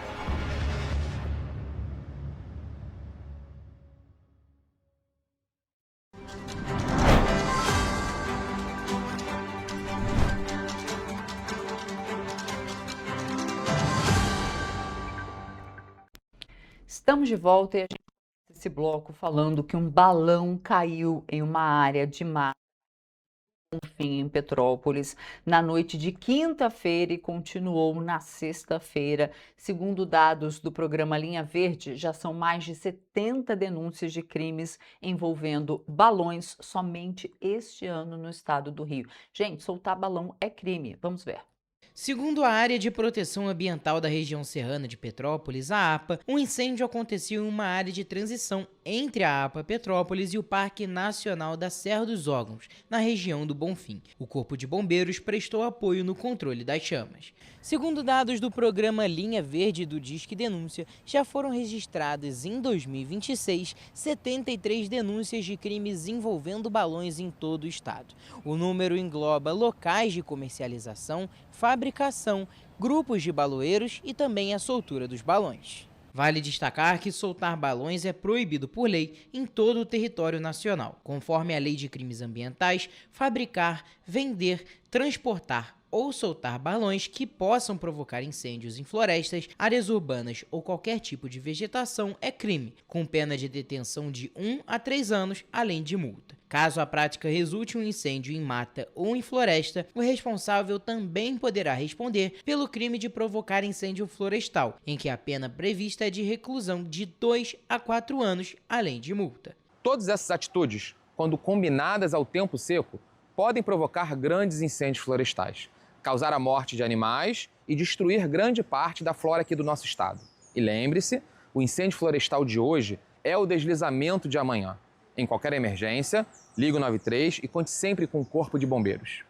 Estamos de volta e a gente começa esse bloco falando que um balão caiu em uma área de mata Bonfim, em Petrópolis, na noite de quinta-feira e continuou na sexta-feira. Segundo dados do programa Linha Verde, já são mais de 70 denúncias de crimes envolvendo balões somente este ano no estado do Rio. Gente, soltar balão é crime. Vamos ver. Segundo a Área de Proteção Ambiental da região serrana de Petrópolis, a APA, um incêndio aconteceu em uma área de transição entre a APA Petrópolis e o Parque Nacional da Serra dos Órgãos, na região do Bonfim. O Corpo de Bombeiros prestou apoio no controle das chamas. Segundo dados do programa Linha Verde do Disque Denúncia, já foram registradas em 2026 73 denúncias de crimes envolvendo balões em todo o estado. O número engloba locais de comercialização, fabricação, grupos de baloeiros e também a soltura dos balões. Vale destacar que soltar balões é proibido por lei em todo o território nacional. Conforme a Lei de Crimes Ambientais, fabricar, vender, transportar ou soltar balões que possam provocar incêndios em florestas, áreas urbanas ou qualquer tipo de vegetação é crime, com pena de detenção de 1 a 3 anos, além de multa. Caso a prática resulte em um incêndio em mata ou em floresta, o responsável também poderá responder pelo crime de provocar incêndio florestal, em que a pena prevista é de reclusão de 2 a 4 anos, além de multa. Todas essas atitudes, quando combinadas ao tempo seco, podem provocar grandes incêndios florestais, causar a morte de animais e destruir grande parte da flora aqui do nosso estado. E lembre-se, o incêndio florestal de hoje é o deslizamento de amanhã. Em qualquer emergência, ligue o 93 e conte sempre com o Corpo de Bombeiros.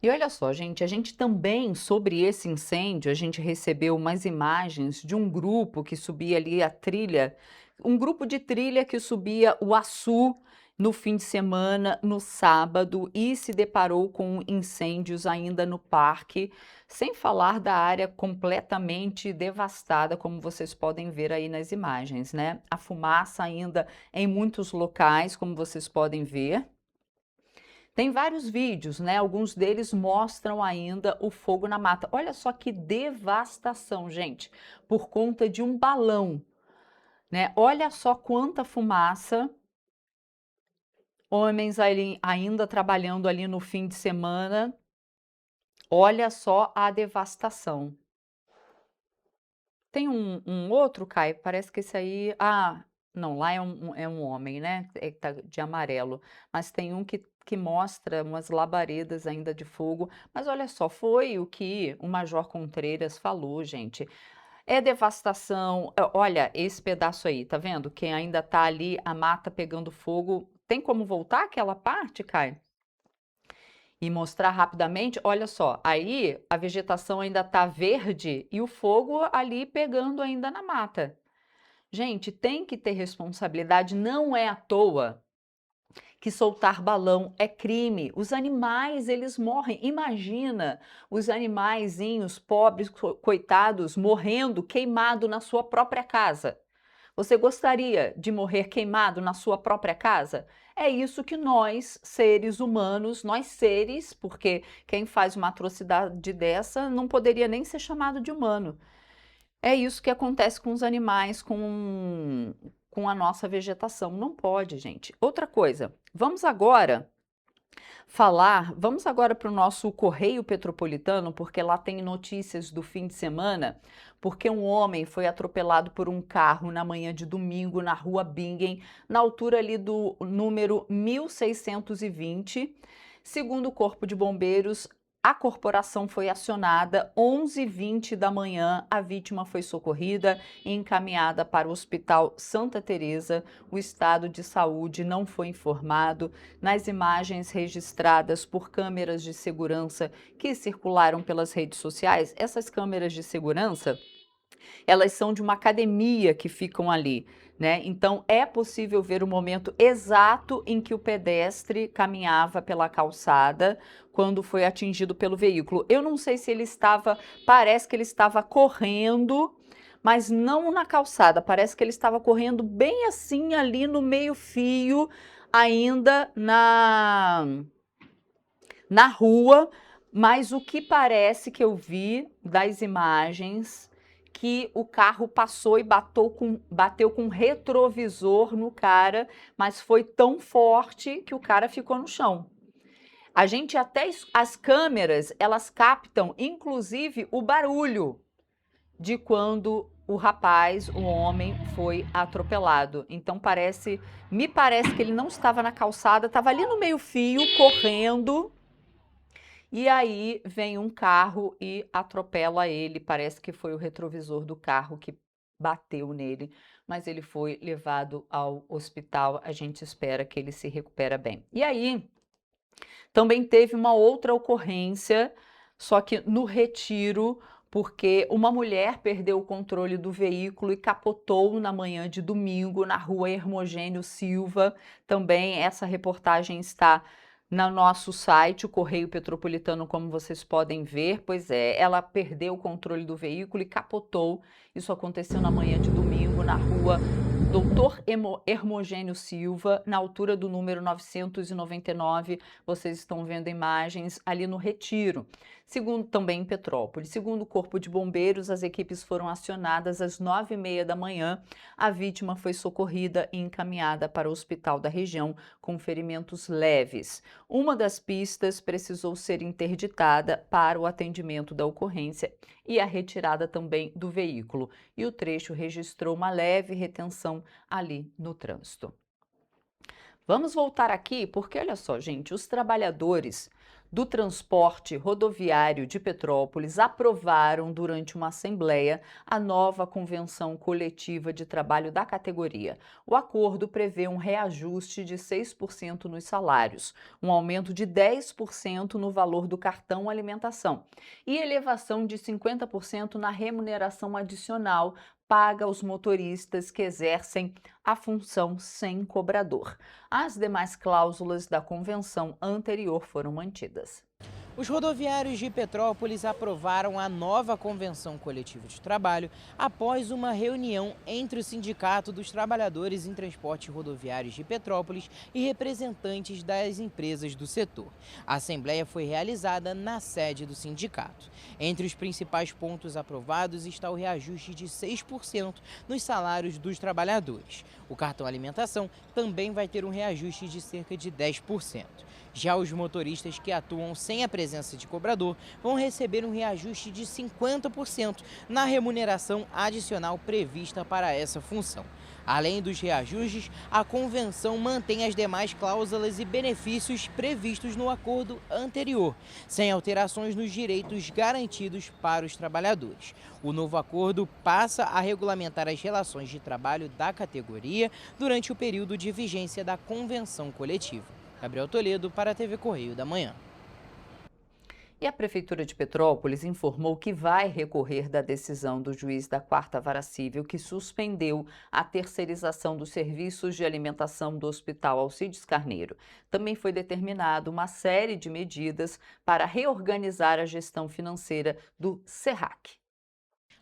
E olha só, gente, a gente também, sobre esse incêndio, a gente recebeu umas imagens de um grupo que subia ali a trilha, um grupo de trilha que subia o Açu no fim de semana, no sábado, e se deparou com incêndios ainda no parque, sem falar da área completamente devastada, como vocês podem ver aí nas imagens, né? A fumaça ainda em muitos locais, como vocês podem ver. Tem vários vídeos, né? Alguns deles mostram ainda o fogo na mata. Olha só que devastação, gente, por conta de um balão, né? Olha só quanta fumaça. Homens ali, ainda trabalhando ali no fim de semana. Olha só a devastação. Tem um outro, Caio, parece que esse aí... Ah, não, lá é um homem, né? Tá de amarelo. Mas tem um que mostra umas labaredas ainda de fogo. Mas olha só, foi o que o Major Contreiras falou, gente. É devastação. Olha, esse pedaço aí, tá vendo? Que ainda tá ali, a mata pegando fogo. Tem como voltar aquela parte, Caio? E mostrar rapidamente? Olha só, aí a vegetação ainda tá verde e o fogo ali pegando ainda na mata. Gente, tem que ter responsabilidade, não é à toa que soltar balão é crime. Os animais, eles morrem. Imagina os animaizinhos pobres, coitados, morrendo queimado na sua própria casa. Você gostaria de morrer queimado na sua própria casa? É isso que nós, seres humanos, nós seres, porque quem faz uma atrocidade dessa não poderia nem ser chamado de humano. É isso que acontece com os animais, com a nossa vegetação. Não pode, gente. Outra coisa, vamos agora para o nosso Correio Petropolitano, porque lá tem notícias do fim de semana, porque um homem foi atropelado por um carro na manhã de domingo na rua Bingen, na altura ali do número 1620. Segundo o Corpo de Bombeiros, a corporação foi acionada 11h20 da manhã, a vítima foi socorrida e encaminhada para o Hospital Santa Teresa. O estado de saúde não foi informado. Nas imagens registradas por câmeras de segurança que circularam pelas redes sociais, essas câmeras de segurança, elas são de uma academia que ficam ali, né? Então é possível ver o momento exato em que o pedestre caminhava pela calçada quando foi atingido pelo veículo. Eu não sei se ele estava, parece que ele estava correndo, mas não na calçada, parece que ele estava correndo bem assim ali no meio-fio, ainda na rua, mas o que parece que eu vi das imagens que o carro passou e bateu com retrovisor no cara, mas foi tão forte que o cara ficou no chão. A gente as câmeras, elas captam inclusive o barulho de quando o homem foi atropelado. Então me parece que ele não estava na calçada, estava ali no meio-fio, correndo, e aí vem um carro e atropela ele. Parece que foi o retrovisor do carro que bateu nele, mas ele foi levado ao hospital. A gente espera que ele se recupere bem. E aí, também teve uma outra ocorrência, só que no Retiro, porque uma mulher perdeu o controle do veículo e capotou na manhã de domingo na rua Hermogênio Silva. Também essa reportagem está no nosso site, o Correio Petropolitano, como vocês podem ver. Pois é, ela perdeu o controle do veículo e capotou. Isso aconteceu na manhã de domingo na rua Doutor Hermogênio Silva, na altura do número 999, vocês estão vendo imagens ali no Retiro. Segundo, também em Petrópolis. Segundo o Corpo de Bombeiros, as equipes foram acionadas às 9h30 da manhã. A vítima foi socorrida e encaminhada para o hospital da região com ferimentos leves. Uma das pistas precisou ser interditada para o atendimento da ocorrência e a retirada também do veículo. E o trecho registrou uma leve retenção ali no trânsito. Vamos voltar aqui porque, olha só, gente, os trabalhadores do transporte rodoviário de Petrópolis aprovaram durante uma assembleia a nova convenção coletiva de trabalho da categoria. O acordo prevê um reajuste de 6% nos salários, um aumento de 10% no valor do cartão alimentação e elevação de 50% na remuneração adicional paga aos motoristas que exercem a função sem cobrador. As demais cláusulas da convenção anterior foram mantidas. Os rodoviários de Petrópolis aprovaram a nova convenção coletiva de trabalho após uma reunião entre o Sindicato dos Trabalhadores em Transporte Rodoviários de Petrópolis e representantes das empresas do setor. A assembleia foi realizada na sede do sindicato. Entre os principais pontos aprovados está o reajuste de 6% nos salários dos trabalhadores. O cartão alimentação também vai ter um reajuste de cerca de 10%. Já os motoristas que atuam sem a presença de cobrador vão receber um reajuste de 50% na remuneração adicional prevista para essa função. Além dos reajustes, a convenção mantém as demais cláusulas e benefícios previstos no acordo anterior, sem alterações nos direitos garantidos para os trabalhadores. O novo acordo passa a regulamentar as relações de trabalho da categoria durante o período de vigência da convenção coletiva. Gabriel Toledo para a TV Correio da Manhã. E a Prefeitura de Petrópolis informou que vai recorrer da decisão do juiz da 4ª Vara Civil que suspendeu a terceirização dos serviços de alimentação do Hospital Alcides Carneiro. Também foi determinado uma série de medidas para reorganizar a gestão financeira do SERRAC.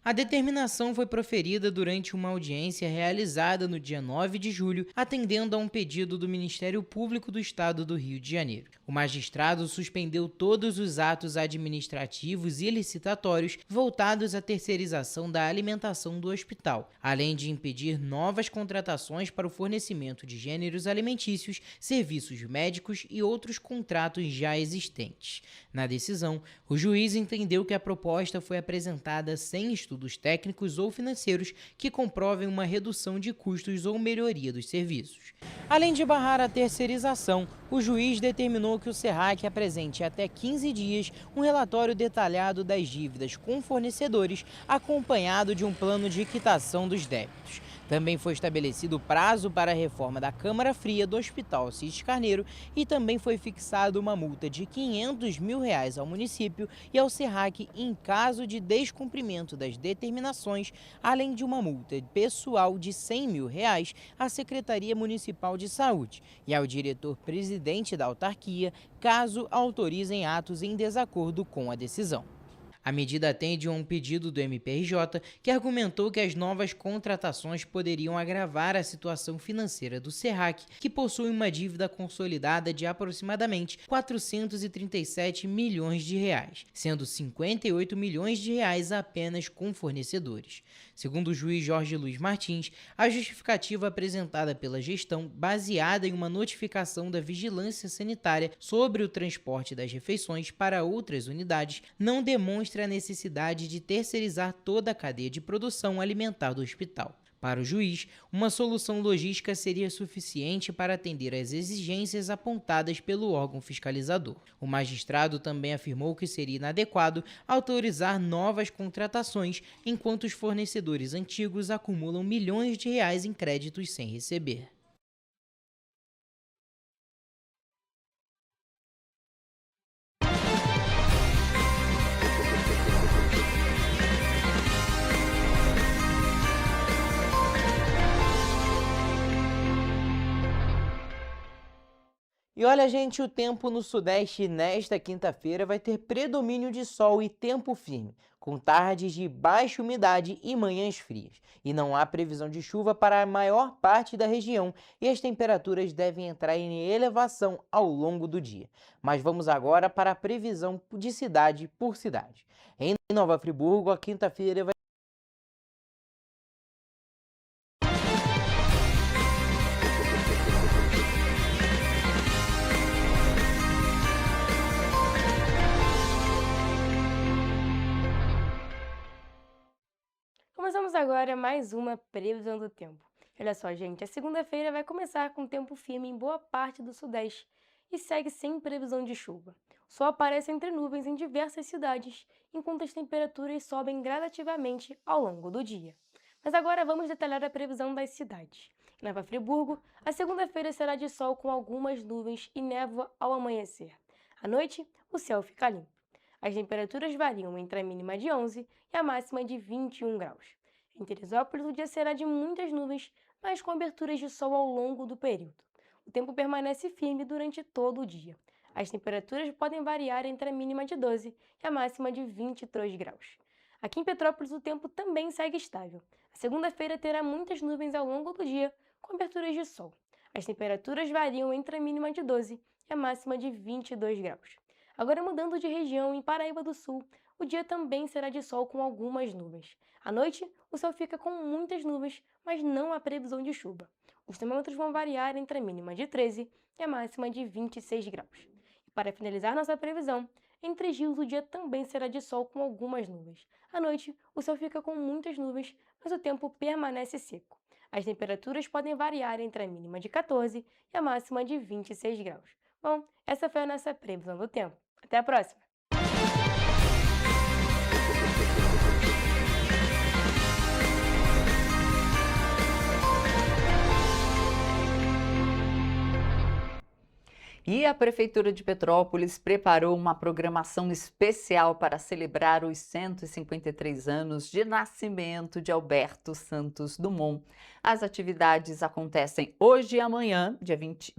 A determinação foi proferida durante uma audiência realizada no dia 9 de julho, atendendo a um pedido do Ministério Público do Estado do Rio de Janeiro. O magistrado suspendeu todos os atos administrativos e licitatórios voltados à terceirização da alimentação do hospital, além de impedir novas contratações para o fornecimento de gêneros alimentícios, serviços médicos e outros contratos já existentes. Na decisão, o juiz entendeu que a proposta foi apresentada sem estudos técnicos ou financeiros que comprovem uma redução de custos ou melhoria dos serviços. Além de barrar a terceirização, o juiz determinou que o SERRAC apresente até 15 dias um relatório detalhado das dívidas com fornecedores, acompanhado de um plano de quitação dos débitos. Também foi estabelecido prazo para a reforma da Câmara Fria do Hospital Alcides Carneiro e também foi fixada uma multa de R$ 500 mil ao município e ao SERRAC em caso de descumprimento das determinações, além de uma multa pessoal de R$ 100 mil à Secretaria Municipal de Saúde e ao diretor-presidente da autarquia, caso autorizem atos em desacordo com a decisão. A medida atende a um pedido do MPRJ, que argumentou que as novas contratações poderiam agravar a situação financeira do SERRAC, que possui uma dívida consolidada de aproximadamente 437 milhões de reais, sendo 58 milhões de reais apenas com fornecedores. Segundo o juiz Jorge Luiz Martins, a justificativa apresentada pela gestão, baseada em uma notificação da Vigilância Sanitária sobre o transporte das refeições para outras unidades, não demonstra a necessidade de terceirizar toda a cadeia de produção alimentar do hospital. Para o juiz, uma solução logística seria suficiente para atender às exigências apontadas pelo órgão fiscalizador. O magistrado também afirmou que seria inadequado autorizar novas contratações enquanto os fornecedores antigos acumulam milhões de reais em créditos sem receber. E olha, gente, o tempo no Sudeste nesta quinta-feira vai ter predomínio de sol e tempo firme, com tardes de baixa umidade e manhãs frias. E não há previsão de chuva para a maior parte da região e as temperaturas devem entrar em elevação ao longo do dia. Mas vamos agora para a previsão de cidade por cidade. Em Nova Friburgo, a quinta-feira vai Começamos agora mais uma previsão do tempo. Olha só, gente, a segunda-feira vai começar com tempo firme em boa parte do Sudeste e segue sem previsão de chuva. O sol aparece entre nuvens em diversas cidades, enquanto as temperaturas sobem gradativamente ao longo do dia. Mas agora vamos detalhar a previsão das cidades. Em Nova Friburgo, a segunda-feira será de sol com algumas nuvens e névoa ao amanhecer. À noite, o céu fica limpo. As temperaturas variam entre a mínima de 11 e a máxima de 21 graus. Em Teresópolis, o dia será de muitas nuvens, mas com aberturas de sol ao longo do período. O tempo permanece firme durante todo o dia. As temperaturas podem variar entre a mínima de 12 e a máxima de 23 graus. Aqui em Petrópolis, o tempo também segue estável. A segunda-feira terá muitas nuvens ao longo do dia, com aberturas de sol. As temperaturas variam entre a mínima de 12 e a máxima de 22 graus. Agora, mudando de região, em Paraíba do Sul, o dia também será de sol com algumas nuvens. À noite, o céu fica com muitas nuvens, mas não há previsão de chuva. Os termômetros vão variar entre a mínima de 13 e a máxima de 26 graus. E para finalizar nossa previsão, em Três Rios o dia também será de sol com algumas nuvens. À noite, o céu fica com muitas nuvens, mas o tempo permanece seco. As temperaturas podem variar entre a mínima de 14 e a máxima de 26 graus. Bom, essa foi a nossa previsão do tempo. Até a próxima! E a Prefeitura de Petrópolis preparou uma programação especial para celebrar os 153 anos de nascimento de Alberto Santos Dumont. As atividades acontecem hoje e amanhã, dia 20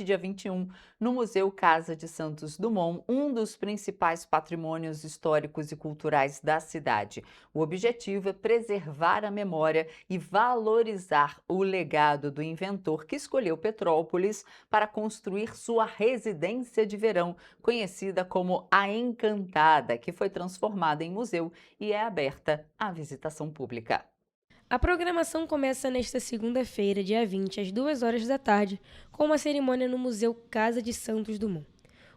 e dia 21, no Museu Casa de Santos Dumont, um dos principais patrimônios históricos e culturais da cidade. O objetivo é preservar a memória e valorizar o legado do inventor que escolheu Petrópolis para construir sua residência de verão, conhecida como A Encantada, que foi transformada em museu e é aberta à visitação pública. A programação começa nesta segunda-feira, dia 20, às 2 horas da tarde, com uma cerimônia no Museu Casa de Santos Dumont.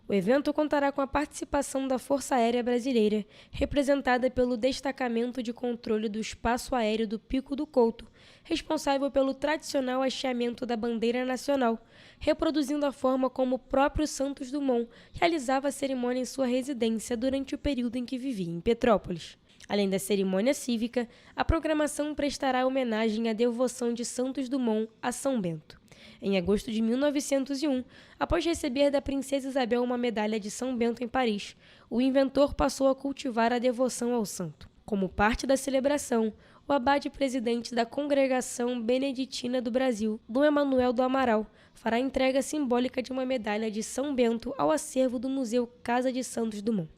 O evento contará com a participação da Força Aérea Brasileira, representada pelo Destacamento de Controle do Espaço Aéreo do Pico do Couto, responsável pelo tradicional hasteamento da bandeira nacional, reproduzindo a forma como o próprio Santos Dumont realizava a cerimônia em sua residência durante o período em que vivia em Petrópolis. Além da cerimônia cívica, a programação prestará homenagem à devoção de Santos Dumont a São Bento. Em agosto de 1901, após receber da princesa Isabel uma medalha de São Bento em Paris, o inventor passou a cultivar a devoção ao santo. Como parte da celebração, o abade-presidente da Congregação Beneditina do Brasil, Dom Emanuel do Amaral, fará a entrega simbólica de uma medalha de São Bento ao acervo do Museu Casa de Santos Dumont.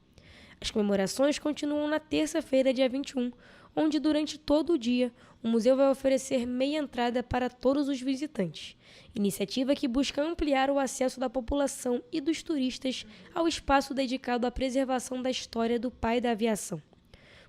As comemorações continuam na terça-feira, dia 21, onde durante todo o dia o museu vai oferecer meia entrada para todos os visitantes. Iniciativa que busca ampliar o acesso da população e dos turistas ao espaço dedicado à preservação da história do pai da aviação.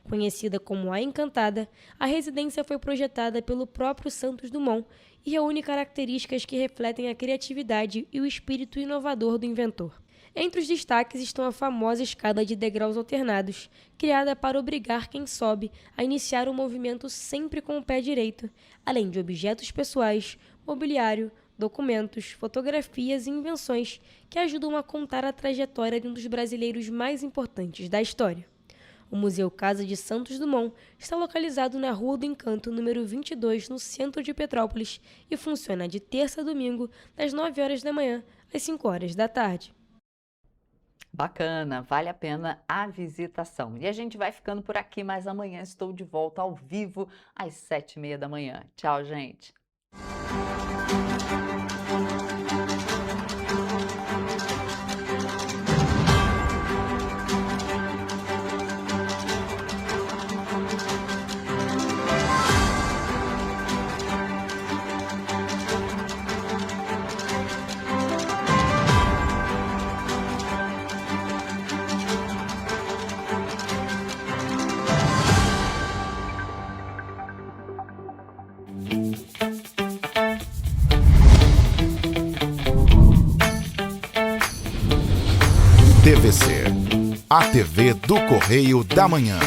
Conhecida como A Encantada, a residência foi projetada pelo próprio Santos Dumont e reúne características que refletem a criatividade e o espírito inovador do inventor. Entre os destaques estão a famosa escada de degraus alternados, criada para obrigar quem sobe a iniciar o movimento sempre com o pé direito, além de objetos pessoais, mobiliário, documentos, fotografias e invenções que ajudam a contar a trajetória de um dos brasileiros mais importantes da história. O Museu Casa de Santos Dumont está localizado na Rua do Encanto, número 22, no centro de Petrópolis, e funciona de terça a domingo, das 9 horas da manhã às 5 horas da tarde. Bacana, vale a pena a visitação. E a gente vai ficando por aqui, mas amanhã estou de volta ao vivo às 7h30 da manhã. Tchau, gente! TVC, a TV do Correio da Manhã.